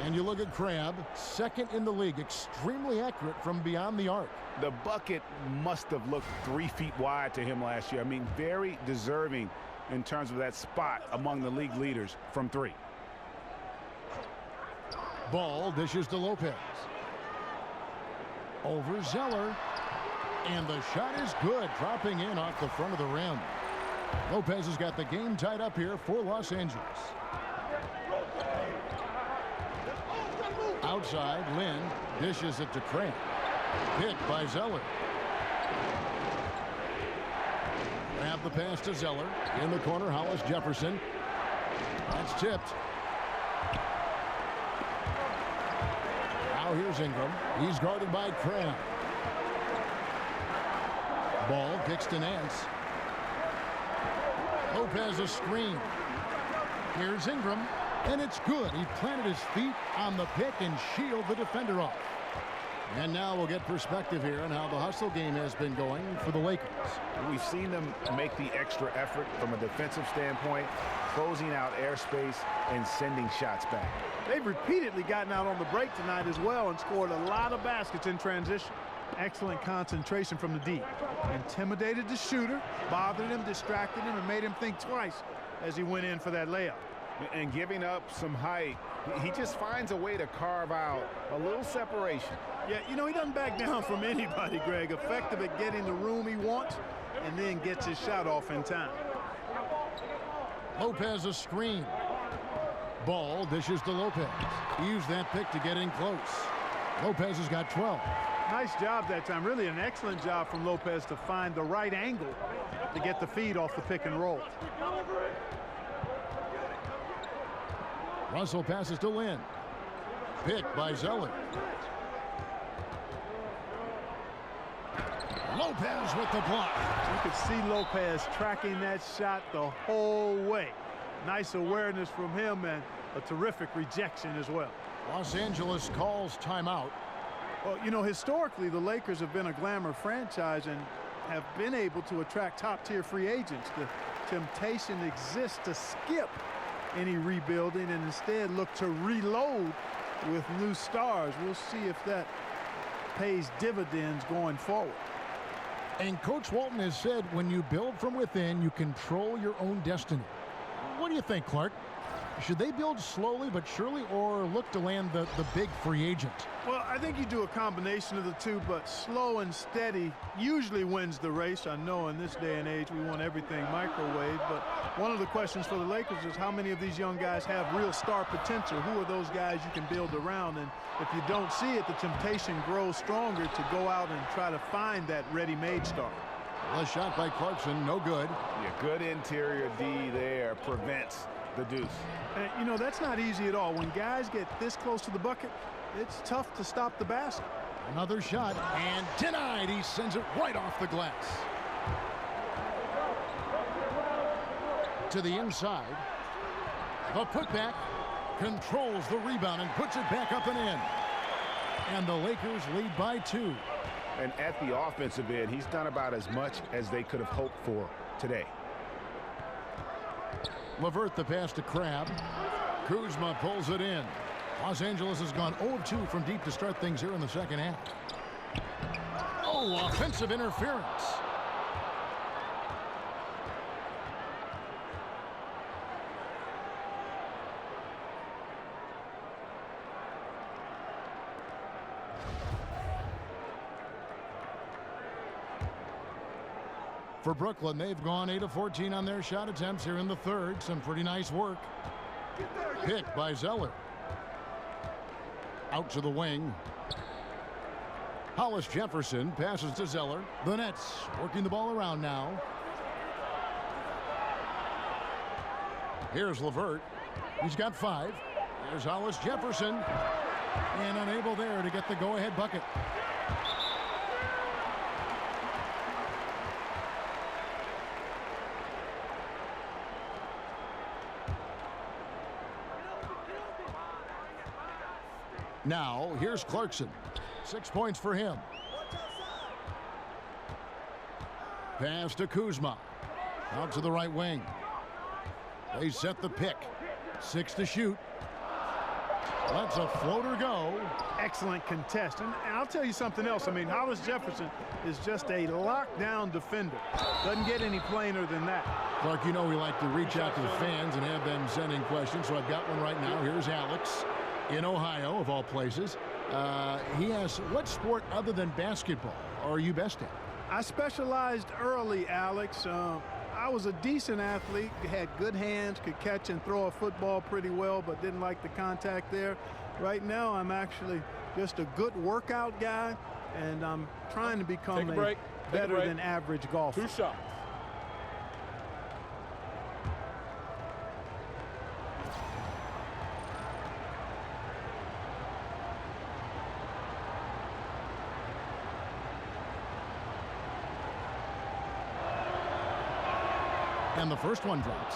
And you look at Crabbe, 2nd in the league, extremely accurate from beyond the arc. The bucket must have looked 3 feet wide to him last year. I mean, very deserving in terms of that spot among the league leaders from 3. Ball dishes to Lopez. Over Zeller. And the shot is good, dropping in off the front of the rim. Lopez has got the game tied up here for Los Angeles. Outside, Lin dishes it to Cramp. Picked by Zeller. Grab the pass to Zeller. In the corner, Hollis Jefferson. That's tipped. Now here's Ingram. He's guarded by Cramp. Ball kicks to Nance. Lopez a screen. Here's Ingram, and it's good. He planted his feet on the pick and shielded the defender off. And now we'll get perspective here on how the hustle game has been going for the Lakers. We've seen them make the extra effort from a defensive standpoint, closing out airspace and sending shots back. They've repeatedly gotten out on the break tonight as well and scored a lot of baskets in transition. Excellent concentration from the D. Intimidated the shooter, bothered him, distracted him, and made him think twice as he went in for that layup. And giving up some height, he just finds a way to carve out a little separation. Yeah, you know, he doesn't back down from anybody, Greg. Effective at getting the room he wants and then gets his shot off in time. Lopez a screen. Ball dishes to Lopez. He used that pick to get in close. Lopez has got 12. Nice job that time. Really an excellent job from Lopez to find the right angle to get the feed off the pick and roll. Russell passes to Lynn. Picked by Zeller. Lopez with the block. You could see Lopez tracking that shot the whole way. Nice awareness from him and a terrific rejection as well. Los Angeles calls timeout. Well, you know, historically, the Lakers have been a glamour franchise and have been able to attract top-tier free agents. The temptation exists to skip any rebuilding and instead look to reload with new stars. We'll see if that pays dividends going forward. And Coach Walton has said when you build from within, you control your own destiny. What do you think, Clark? Should they build slowly but surely or look to land the big free agent? Well, I think you do a combination of the two, but slow and steady usually wins the race. I know in this day and age we want everything microwave, but one of the questions for the Lakers is how many of these young guys have real star potential? Who are those guys you can build around? And if you don't see it, the temptation grows stronger to go out and try to find that ready-made star. A shot by Clarkson, no good. Yeah, good interior D there prevents the deuce. And, you know, that's not easy at all. When guys get this close to the bucket, it's tough to stop the basket. Another shot, and denied. He sends it right off the glass. To the inside. The putback controls the rebound and puts it back up and in. And the Lakers lead by 2. And at the offensive end, he's done about as much as they could have hoped for today. LeVert the pass to Crabbe. Kuzma pulls it in. Los Angeles has gone 0-2 from deep to start things here in the second half. Oh, offensive interference. For Brooklyn, they've gone 8 of 14 on their shot attempts here in the third. Some pretty nice work. Picked by Zeller. Out to the wing. Hollis Jefferson passes to Zeller. The Nets working the ball around now. Here's LeVert. He's got 5. Here's Hollis Jefferson. And unable there to get the go-ahead bucket. Now, here's Clarkson. 6 points for him. Pass to Kuzma. Out to the right wing. They set the pick. 6 to shoot. Let's a floater go. Excellent contest. And I'll tell you something else. I mean, Hollis Jefferson is just a lockdown defender. Doesn't get any plainer than that. Clark, you know we like to reach out to the fans and have them send in questions, so I've got one right now. Here's Alex in Ohio, of all places. He asks, what sport other than basketball are you best at? I specialized early, Alex. I was a decent athlete, had good hands, could catch and throw a football pretty well, but didn't like the contact there. Right now, I'm actually just a good workout guy, and I'm trying to become a better than average golfer. 2 shots. And the first one drops.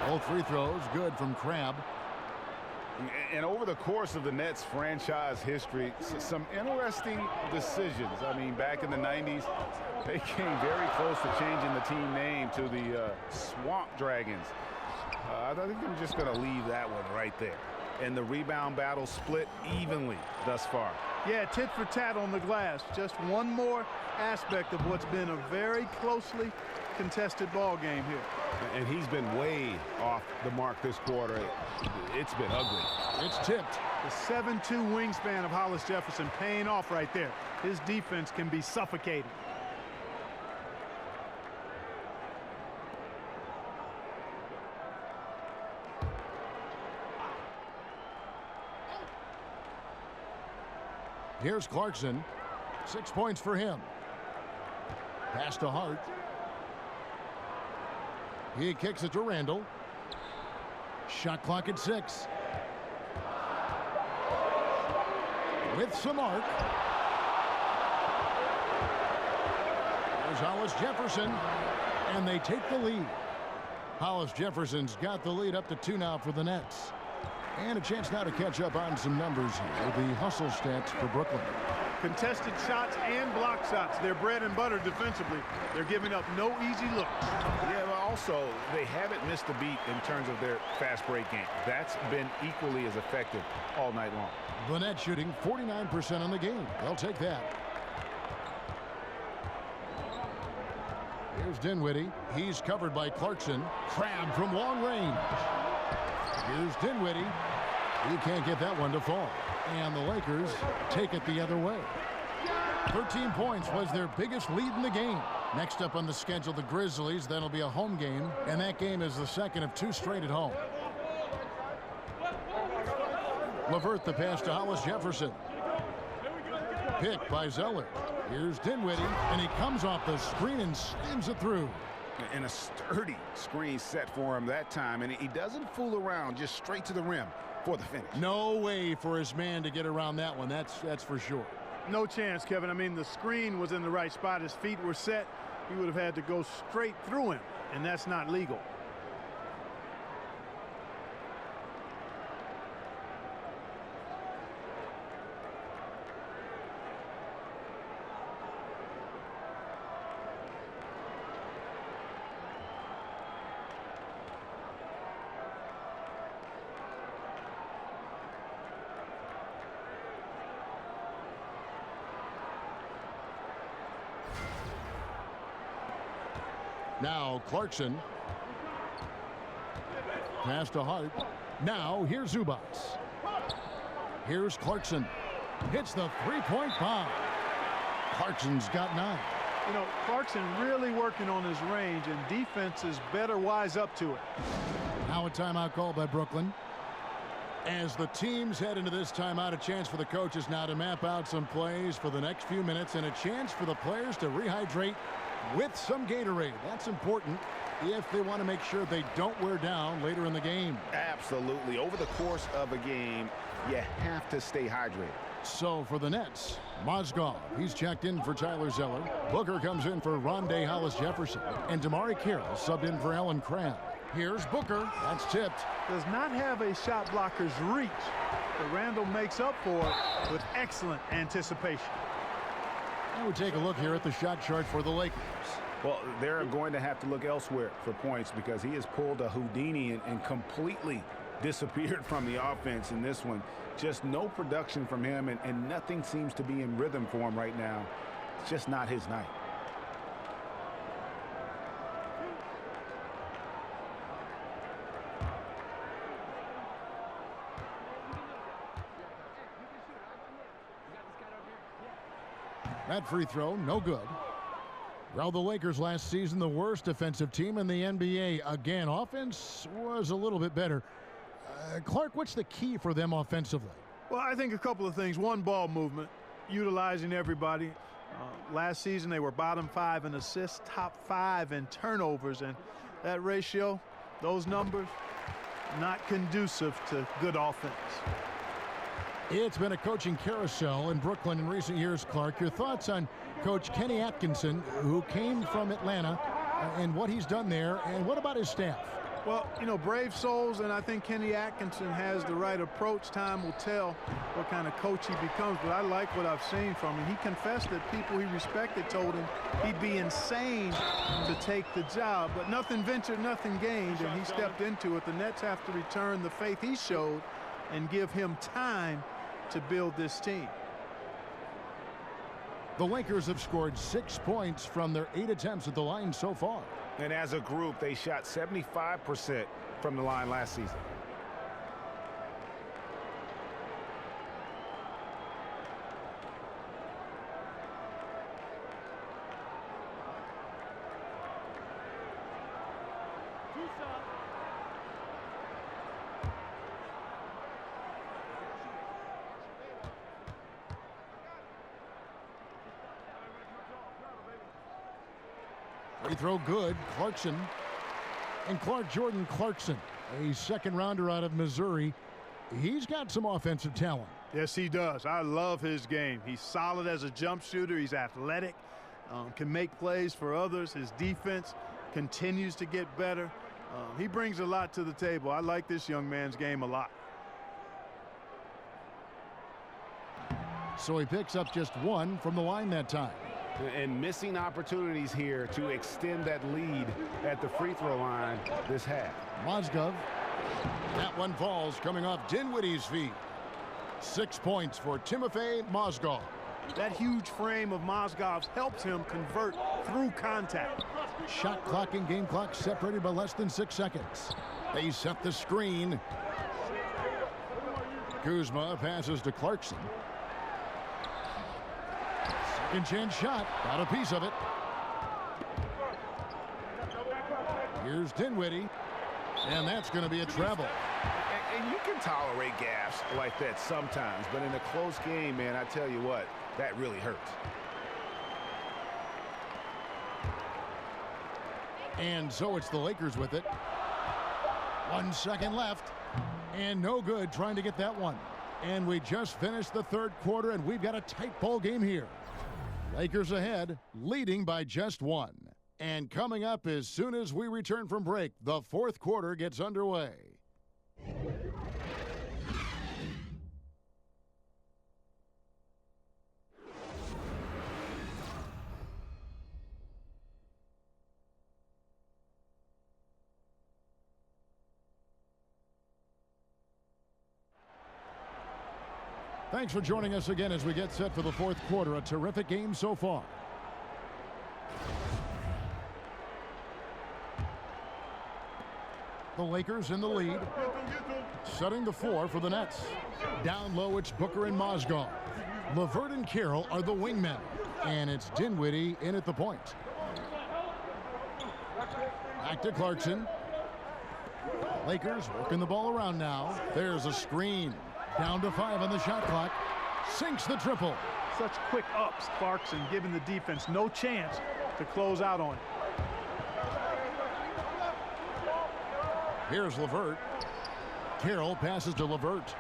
All free throws good from Crabbe. And over the course of the Nets franchise history, some interesting decisions. I mean, back in the 90s, they came very close to changing the team name to the Swamp Dragons. I think I'm just going to leave that one right there. and the rebound battle split evenly thus far. Yeah, tit for tat on the glass. Just one more aspect of what's been a very closely contested ball game here. And he's been way off the mark this quarter. It's been ugly. It's tipped. The 7'2" wingspan of Hollis Jefferson paying off right there. His defense can be suffocating. Here's Clarkson. 6 points for him. Pass to Hart. He kicks it to Randall. Shot clock at 6. With some arc. There's Hollis Jefferson. And they take the lead. Hollis Jefferson's got the lead up to 2 now for the Nets. And a chance now to catch up on some numbers here. The hustle stats for Brooklyn. Contested shots and block shots. They're bread and butter defensively. They're giving up no easy looks. Yeah, but also they haven't missed a beat in terms of their fast break game. That's been equally as effective all night long. The Nets shooting 49% on the game. They'll take that. Here's Dinwiddie. He's covered by Clarkson. Crabbed from long range. Here's Dinwiddie. He can't get that one to fall. And the Lakers take it the other way. 13 points was their biggest lead in the game. Next up on the schedule, the Grizzlies. That'll be a home game. And that game is the second of 2 straight at home. LeVert the pass to Hollis Jefferson. Picked by Zeller. Here's Dinwiddie. And he comes off the screen and spins it through. And a sturdy screen set for him that time. And he doesn't fool around, just straight to the rim for the finish. No way for his man to get around that one. That's for sure. No chance, Kevin. I mean, the screen was in the right spot. His feet were set. He would have had to go straight through him, and that's not legal. Now Clarkson. Pass to Hart. Now here's Zubats. Here's Clarkson. Hits the three-point bomb. Clarkson's got 9. You know, Clarkson really working on his range, and defenses better wise up to it. Now a timeout called by Brooklyn. As the teams head into this timeout, a chance for the coaches now to map out some plays for the next few minutes and a chance for the players to rehydrate with some Gatorade. That's important if they want to make sure they don't wear down later in the game. Absolutely. Over the course of a game, you have to stay hydrated. So for the Nets, Mozgov, he's checked in for Tyler Zeller. Booker comes in for Rondé Hollis Jefferson. And Damari Carroll subbed in for Allen Crabb. Here's Booker. That's tipped. Does not have a shot blocker's reach, but Randall makes up for it with excellent anticipation. And we take a look here at the shot chart for the Lakers. Well, they're going to have to look elsewhere for points because he has pulled a Houdini and completely disappeared from the offense in this one. Just no production from him, and nothing seems to be in rhythm for him right now. It's just not his night. That free throw, no good. Well, the Lakers last season, the worst defensive team in the NBA. Again, offense was a little bit better. Clark, what's the key for them offensively? Well, I think a couple of things. One, ball movement, utilizing everybody. Last season, they were bottom 5 in assists, top 5 in turnovers, and that ratio, those numbers, not conducive to good offense. It's been a coaching carousel in Brooklyn in recent years, Clark. Your thoughts on Coach Kenny Atkinson, who came from Atlanta, and what he's done there, and what about his staff? Well, you know, brave souls, and I think Kenny Atkinson has the right approach. Time will tell what kind of coach he becomes, but I like what I've seen from him. He confessed that people he respected told him he'd be insane to take the job, but nothing ventured, nothing gained, and he stepped into it. The Nets have to return the faith he showed and give him time to build this team. The Lakers have scored 6 points from their 8 attempts at the line so far. And as a group, they shot 75% from the line last season. Free throw good. Clarkson. And Jordan Clarkson, a second-rounder out of Missouri. He's got some offensive talent. Yes, he does. I love his game. He's solid as a jump shooter. He's athletic, can make plays for others. His defense continues to get better. He brings a lot to the table. I like this young man's game a lot. So he picks up just 1 from the line that time. And missing opportunities here to extend that lead at the free throw line this half. Mozgov. That one falls coming off Dinwiddie's feet. 6 points for Timofey Mozgov. That huge frame of Mozgov's helps him convert through contact. Shot clock and game clock separated by less than 6 seconds. They set the screen. Kuzma passes to Clarkson. Second chance shot. Got a piece of it. Here's Dinwiddie. And that's going to be a travel. And you can tolerate gaffes like that sometimes, but in a close game, man, I tell you what, that really hurts. And so it's the Lakers with it. 1 second left. And no good trying to get that one. And we just finished the third quarter, and we've got a tight ball game here. Lakers ahead, leading by just 1. And coming up as soon as we return from break, the fourth quarter gets underway. Thanks for joining us again as we get set for the fourth quarter. A terrific game so far. The Lakers in the lead. Setting the floor for the Nets. Down low, it's Booker and Mozgov. LeVert and Carroll are the wingmen. And it's Dinwiddie in at the point. Back to Clarkson. Lakers working the ball around now. There's a screen. Down to 5 on the shot clock. Sinks the triple. Such quick ups, Clarkson, giving the defense no chance to close out on it. Here's LeVert. Carroll passes to LeVert.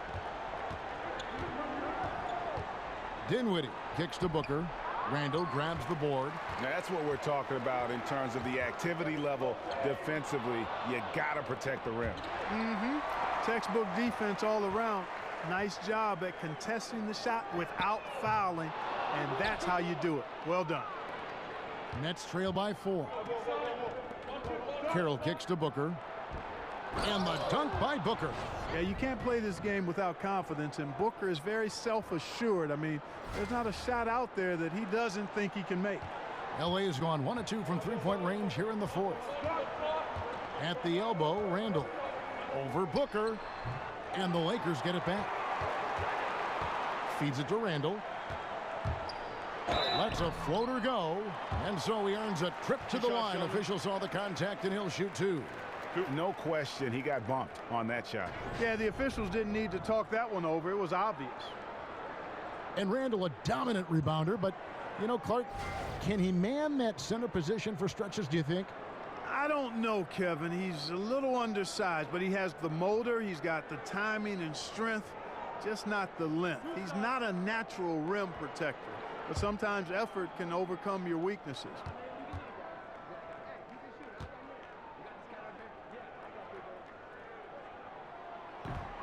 Dinwiddie kicks to Booker. Randall grabs the board. Now that's what we're talking about in terms of the activity level defensively. You got to protect the rim. Textbook defense all around. Nice job at contesting the shot without fouling, and that's how you do it. Well done. Nets trail by 4. Carroll kicks to Booker. And the dunk by Booker. Yeah, you can't play this game without confidence, and Booker is very self-assured. I mean, there's not a shot out there that he doesn't think he can make. LA has gone 1 of 2 from three-point range here in the fourth. At the elbow, Randall. Over Booker. And the Lakers get it back. Feeds it to Randall. Lets a floater go. And so he earns a trip to the line. Official saw the contact, and he'll shoot 2. No question, he got bumped on that shot. Yeah, the officials didn't need to talk that one over. It was obvious. And Randall, a dominant rebounder, but, you know, Clark, can he man that center position for stretches, do you think? I don't know, Kevin. He's a little undersized, but he has the motor. He's got the timing and strength, just not the length. He's not a natural rim protector, but sometimes effort can overcome your weaknesses.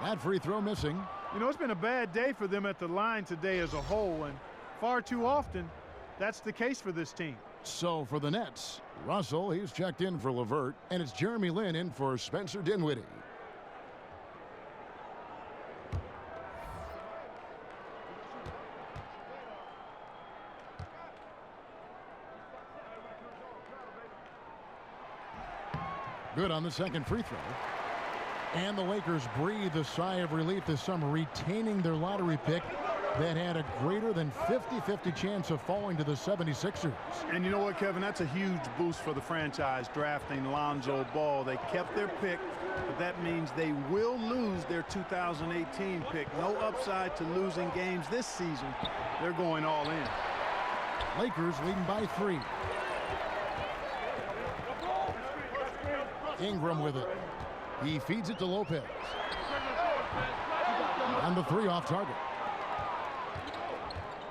That free throw missing. You know, it's been a bad day for them at the line today as a whole, and far too often, that's the case for this team. So for the Nets, Russell, he's checked in for LeVert, and it's Jeremy Lin in for Spencer Dinwiddie. Good on the second free throw. And the Lakers breathe a sigh of relief this summer, retaining their lottery pick that had a greater than 50-50 chance of falling to the 76ers. And you know what, Kevin? That's a huge boost for the franchise, drafting Lonzo Ball. They kept their pick, but that means they will lose their 2018 pick. No upside to losing games this season. They're going all in. Lakers leading by 3. Ingram with it. He feeds it to Lopez. And the 3 off target.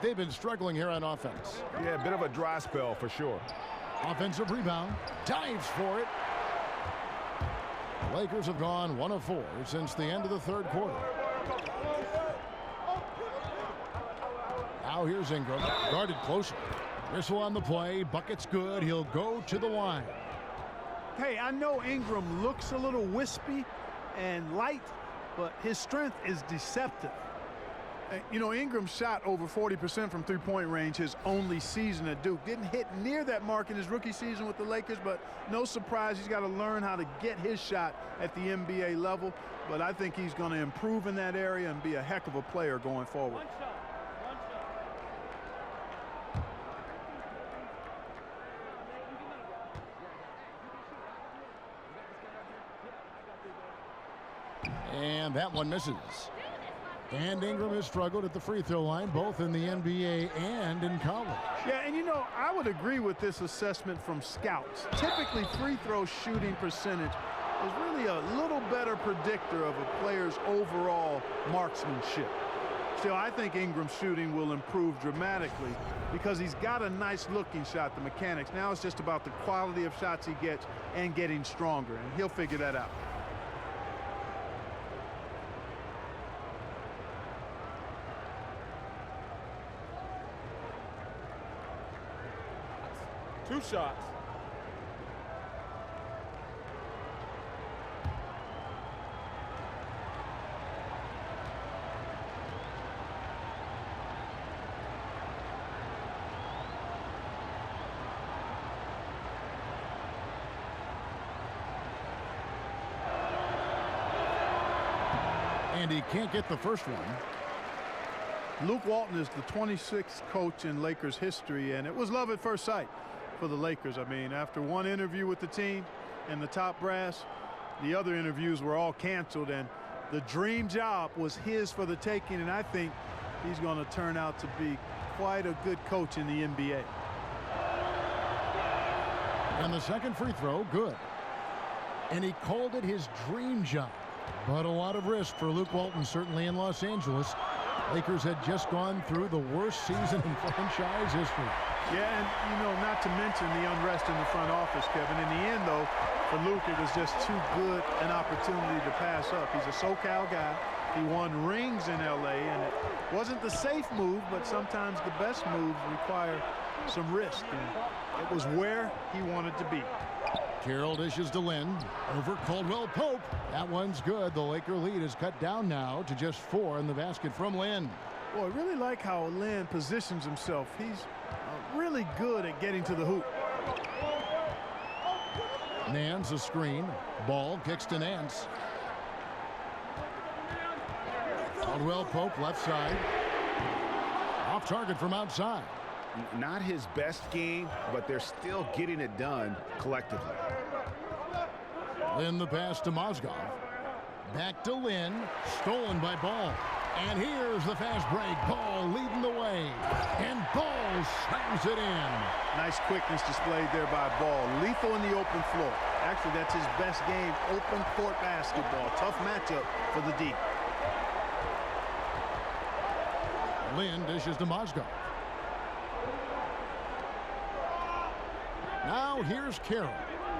They've been struggling here on offense. Yeah, a bit of a dry spell for sure. Offensive rebound. Dives for it. The Lakers have gone 1 of 4 since the end of the third quarter. Now here's Ingram. Guarded closer. Whistle on the play. Bucket's good. He'll go to the line. Hey, I know Ingram looks a little wispy and light, but his strength is deceptive. You know, Ingram shot over 40% from three-point range his only season at Duke. Didn't hit near that mark in his rookie season with the Lakers, but no surprise, he's got to learn how to get his shot at the NBA level. But I think he's going to improve in that area and be a heck of a player going forward. And that one misses. And Ingram has struggled at the free throw line, both in the NBA and in college. Yeah, and you know, I would agree with this assessment from scouts. Typically, free throw shooting percentage is really a little better predictor of a player's overall marksmanship. Still, I think Ingram's shooting will improve dramatically because he's got a nice looking shot, the mechanics. Now it's just about the quality of shots he gets and getting stronger, and he'll figure that out. Two shots. And he can't get the first one. Luke Walton is the 26th coach in Lakers history, and it was love at first sight for the Lakers. I mean, after one interview with the team and the top brass, the other interviews were all canceled, and the dream job was his for the taking, and I think he's going to turn out to be quite a good coach in the NBA. And the second free throw, good. And he called it his dream job. But a lot of risk for Luke Walton, certainly in Los Angeles. Lakers had just gone through the worst season in franchise history. Yeah, and, you know, not to mention the unrest in the front office, Kevin. In the end, though, for Luke, it was just too good an opportunity to pass up. He's a SoCal guy. He won rings in L.A., and it wasn't the safe move, but sometimes the best moves require some risk, and it was where he wanted to be. Carroll dishes to Lynn. Over Caldwell Pope. That one's good. The Laker lead is cut down now to just 4 in the basket from Lynn. Boy, I really like how Lynn positions himself. He's really good at getting to the hoop. Nance a screen. Ball kicks to Nance. Caldwell Pope left side. Off target from outside. Not his best game, but they're still getting it done collectively. Lynn the pass to Mozgov. Back to Lynn. Stolen by Ball. And here's the fast break. Ball leading the way. And Ball slams it in. Nice quickness displayed there by Ball. Lethal in the open floor. Actually, that's his best game. Open court basketball. Tough matchup for the D. Lynn dishes to Mozgov. Now here's Carroll.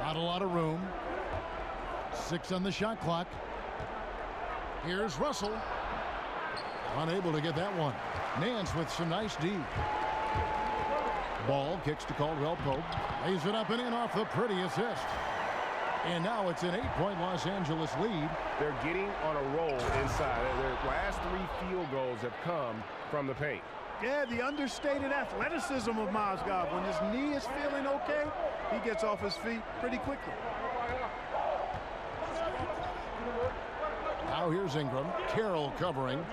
Not a lot of room. 6 on the shot clock. Here's Russell. Unable to get that one. Nance with some nice D. Ball kicks to Caldwell Pope. Lays it up and in off the pretty assist. And now it's an 8-point Los Angeles lead. They're getting on a roll inside. Their last 3 field goals have come from the paint. Yeah, the understated athleticism of Mozgov. When his knee is feeling okay, he gets off his feet pretty quickly. Now here's Ingram. Carroll covering.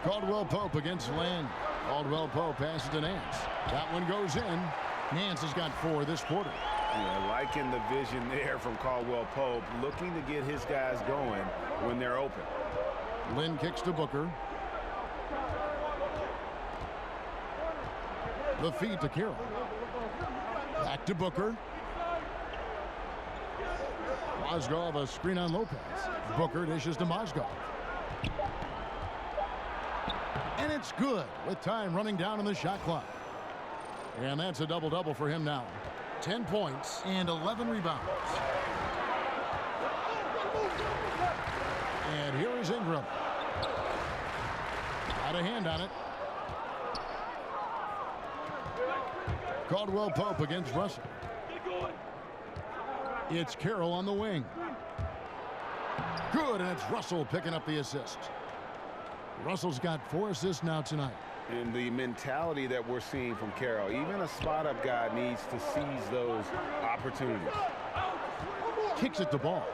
Caldwell Pope against Lynn. Caldwell Pope passes to Nance. That one goes in. Nance has got 4 this quarter. Yeah, liking the vision there from Caldwell Pope, looking to get his guys going when they're open. Lynn kicks to Booker. The feed to Carroll. Back to Booker. Mozgov, a screen on Lopez. Booker dishes to Mozgov. And it's good with time running down on the shot clock. And that's a double-double for him now. 10 points and 11 rebounds. And here is Ingram. Got a hand on it. Caldwell Pope against Russell. It's Carroll on the wing. Good, and it's Russell picking up the assist. Russell's got 4 assists now tonight. And the mentality that we're seeing from Carroll, even a spot-up guy needs to seize those opportunities. Kicks it to Ball.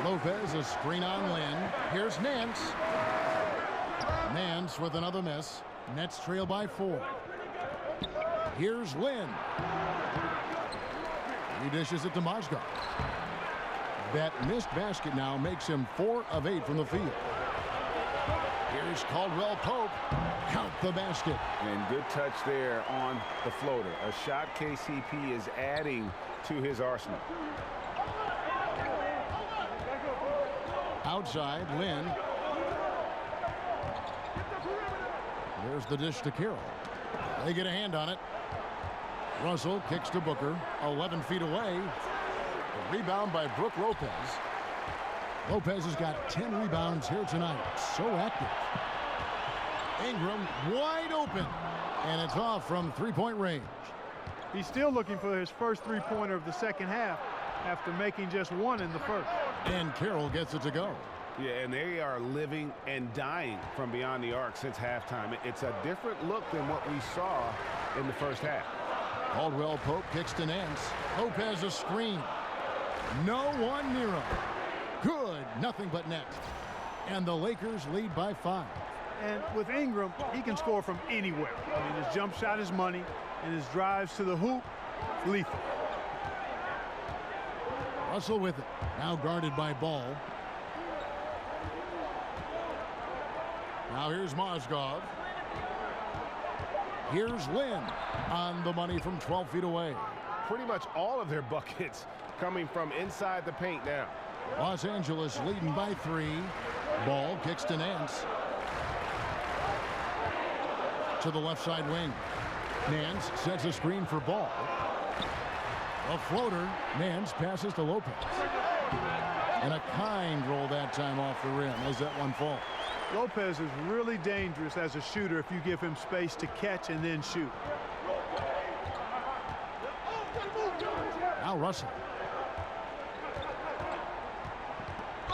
Lopez, a screen on Lynn. Here's Nance. Nance with another miss. Nets trail by 4. Here's Lynn. He dishes it to Mozgov. That missed basket now makes him 4 of 8 from the field. Here's Caldwell Pope. Count the basket. And good touch there on the floater. A shot KCP is adding to his arsenal. Outside, Lynn. There's the dish to Carroll. They get a hand on it. Russell kicks to Booker. 11 feet away. A rebound by Brook Lopez. Lopez has got 10 rebounds here tonight. So active. Ingram wide open. And it's off from three-point range. He's still looking for his first three-pointer of the second half after making just 1 in the first. And Carroll gets it to go. Yeah, and they are living and dying from beyond the arc since halftime. It's a different look than what we saw in the first half. Caldwell Pope kicks to Nance. Lopez a screen. No one near him. Good. Nothing but net. And the Lakers lead by 5. And with Ingram, he can score from anywhere. I mean, his jump shot is money, and his drives to the hoop, lethal. Russell with it. Now guarded by Ball. Now here's Mozgov. Here's Lynn on the money from 12 feet away. Pretty much all of their buckets coming from inside the paint now. Los Angeles leading by 3. Ball kicks to Nance. To the left side wing. Nance sets a screen for Ball. A floater. Nance passes to Lopez. And a kind roll that time off the rim as that one falls. Lopez is really dangerous as a shooter if you give him space to catch and then shoot. Now Russell.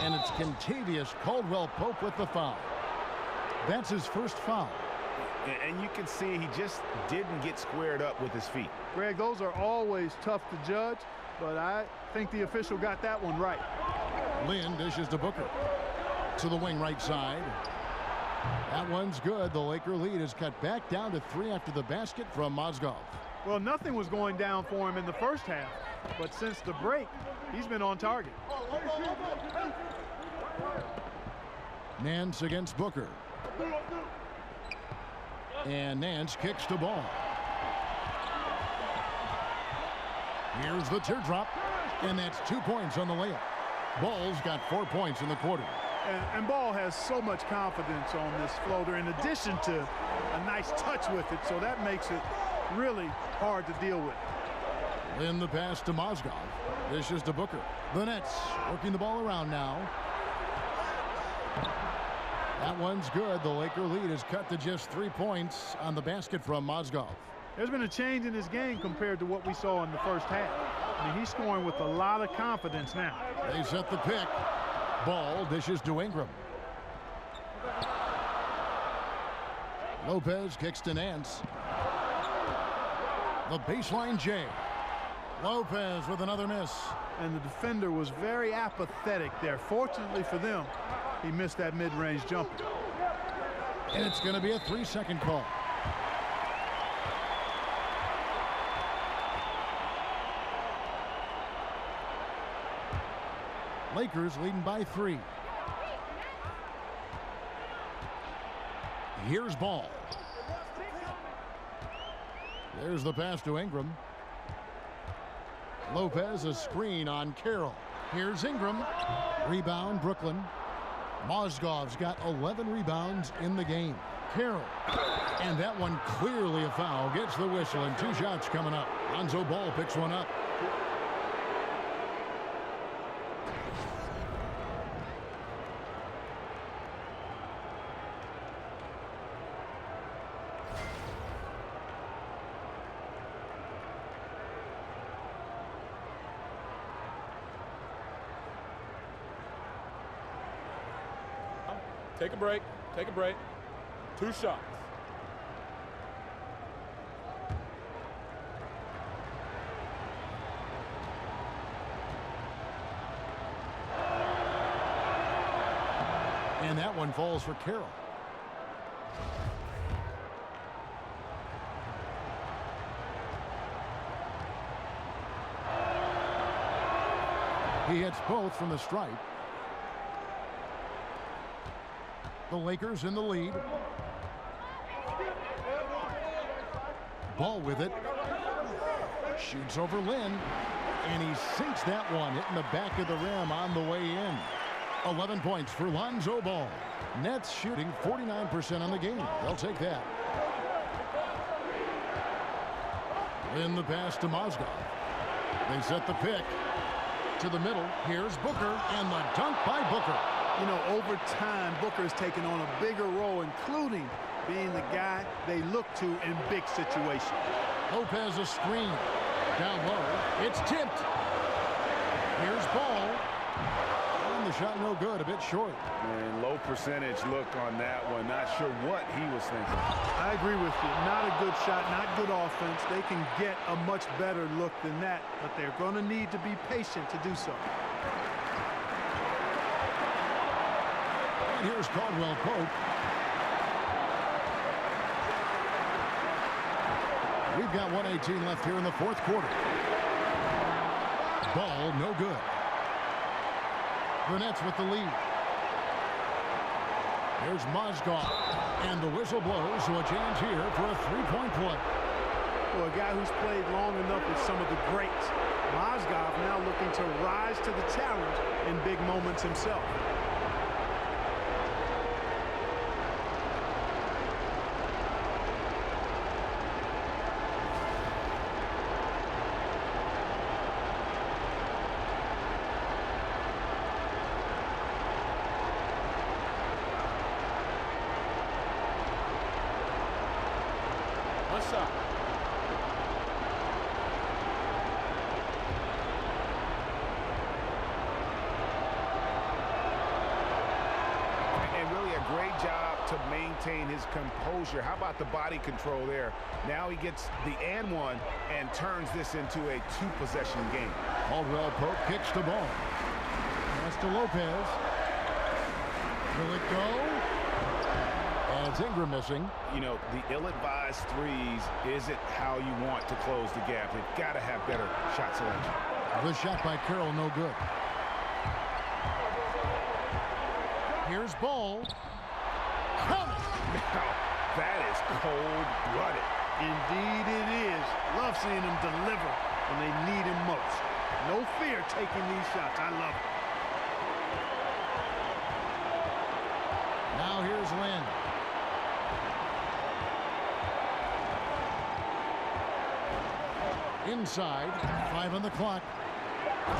And it's Kentavious Caldwell Pope with the foul. That's his first foul. And you can see he just didn't get squared up with his feet. Greg, those are always tough to judge, but I think the official got that one right. Lynn dishes to Booker. To the wing right side. That one's good. The Laker lead is cut back down to 3 after the basket from Mozgov. Well, nothing was going down for him in the first half, but since the break, he's been on target. Nance against Booker. And Nance kicks to Ball. Here's the teardrop, and that's 2 points on the layup. Ball's got 4 points in the quarter. And Ball has so much confidence on this floater in addition to a nice touch with it, so that makes it really hard to deal with. In the pass to Mozgov. Dishes to Booker. The Nets working the ball around now. That one's good. The Laker lead is cut to just 3 points on the basket from Mozgov. There's been a change in his game compared to what we saw in the first half. I mean, he's scoring with a lot of confidence now. They set the pick. Ball dishes to Ingram. Lopez kicks to Nance. The baseline J. Lopez with another miss. And the defender was very apathetic there. Fortunately for them, he missed that mid-range jumper. And it's going to be a 3-second call. Lakers leading by 3. Here's Ball. There's the pass to Ingram. Lopez, a screen on Carroll. Here's Ingram. Rebound, Brooklyn. Mozgov's got 11 rebounds in the game. Carroll. And that one clearly a foul. Gets the whistle, and 2 shots coming up. Lonzo Ball picks one up. Take a break. Take a break. 2 shots. And that one falls for Carroll. He hits both from the stripe. The Lakers in the lead. Ball with it. Shoots over Lynn. And he sinks that one, hitting the back of the rim on the way in. 11 points for Lonzo Ball. Nets shooting 49% on the game. They'll take that. Lynn the pass to Mozgov. They set the pick to the middle. Here's Booker, and the dunk by Booker. You know, over time, Booker has taken on a bigger role, including being the guy they look to in big situations. Lopez a screen. Down low. It's tipped. Here's Ball. And the shot no good. A bit short. And low percentage look on that one. Not sure what he was thinking. I agree with you. Not a good shot, not good offense. They can get a much better look than that, but they're going to need to be patient to do so. And here's Caldwell Pope. We've got 1:18 left here in the 4th quarter. Ball no good. The Nets with the lead. Here's Mozgov. And the whistle blows, so a chance here for a 3-point play. Well, a guy who's played long enough with some of the greats. Mozgov now looking to rise to the challenge in big moments himself. Shot. And really a great job to maintain his composure. How about the body control there? Now he gets the and one and turns this into a 2-possession game. Caldwell Pope kicks the ball. Pass to Lopez. Will it go? And it's Ingram missing. You know, the ill-advised threes isn't how you want to close the gap. They've got to have better shot selection. The shot by Carroll, no good. Here's Ball. Now, that is cold-blooded. Indeed it is. Love seeing him deliver when they need him most. No fear taking these shots. I love it. Now here's Lynn. Inside, 5 on the clock.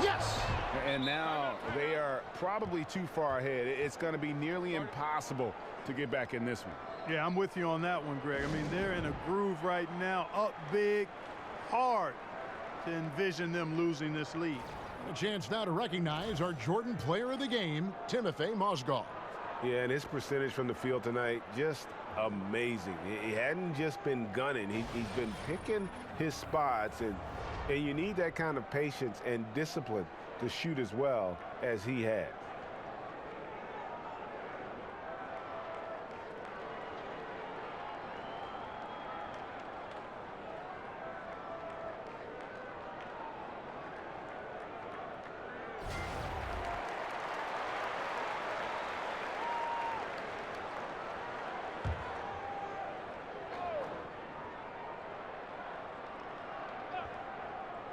Yes! And now they are probably too far ahead. It's going to be nearly impossible to get back in this one. Yeah, I'm with you on that one, Greg. I mean, they're in a groove right now, up big, hard to envision them losing this lead. A chance now to recognize our Jordan player of the game, Timothy Mozgov. Yeah, and his percentage from the field tonight, just amazing. He hadn't just been gunning. He's been picking his spots, and And you need that kind of patience and discipline to shoot as well as he has.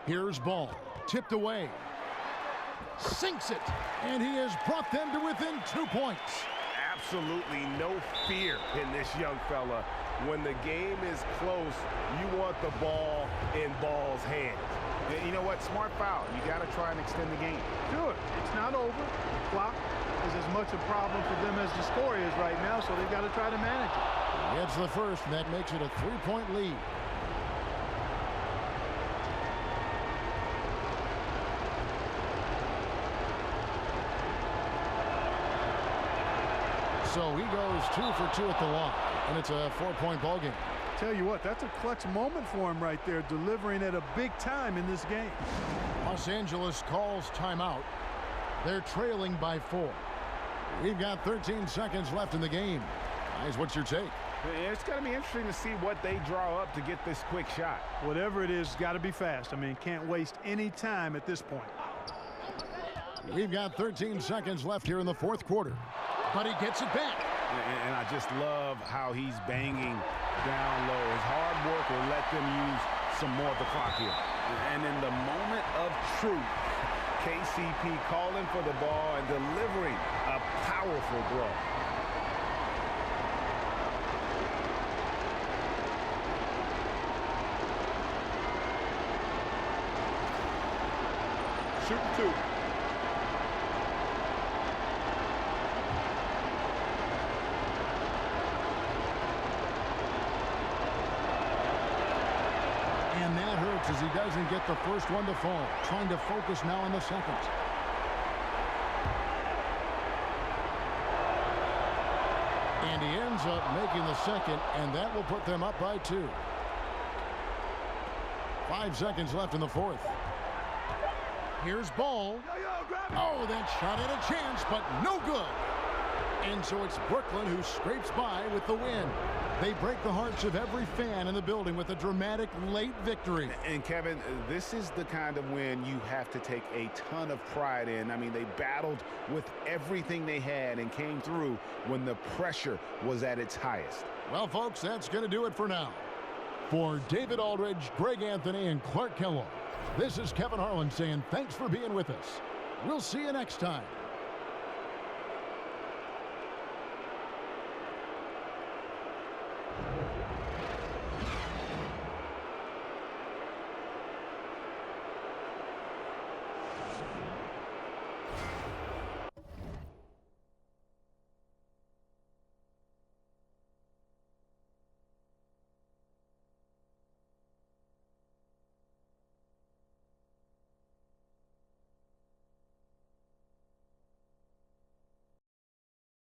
Here's ball, tipped away, sinks it, and he has brought them to within 2 points. Absolutely no fear in this young fella. When the game is close, you want the ball in Ball's hands. And you know what? Smart foul. You got to try and extend the game. Sure, it's not over. The clock is as much a problem for them as the score is right now, so they've got to try to manage it. It's the first, and that makes it a 3-point lead. So he goes 2 for 2 at the line, and it's a 4-point ball game. Tell you what, that's a clutch moment for him right there, delivering at a big time in this game. Los Angeles calls timeout. They're trailing by 4. We've got 13 seconds left in the game. Guys, what's your take? It's going to be interesting to see what they draw up to get this quick shot. Whatever it is, got to be fast. I mean, can't waste any time at this point. We've got 13 seconds left here in the fourth quarter. But he gets it back. And I just love how he's banging down low. His hard work will let them use some more of the clock here. And in the moment of truth, KCP calling for the ball and delivering a powerful throw. Shooting 2. And that hurts as he doesn't get the first one to fall. Trying to focus now on the second. And he ends up making the second, and that will put them up by 2. 5 seconds left in the fourth. Here's Ball. Oh, that shot had a chance, but no good. And so it's Brooklyn who scrapes by with the win. They break the hearts of every fan in the building with a dramatic late victory. And Kevin, this is the kind of win you have to take a ton of pride in. I mean, they battled with everything they had and came through when the pressure was at its highest. Well, folks, that's going to do it for now. For David Aldridge, Greg Anthony, and Clark Kellogg, this is Kevin Harlan saying thanks for being with us. We'll see you next time.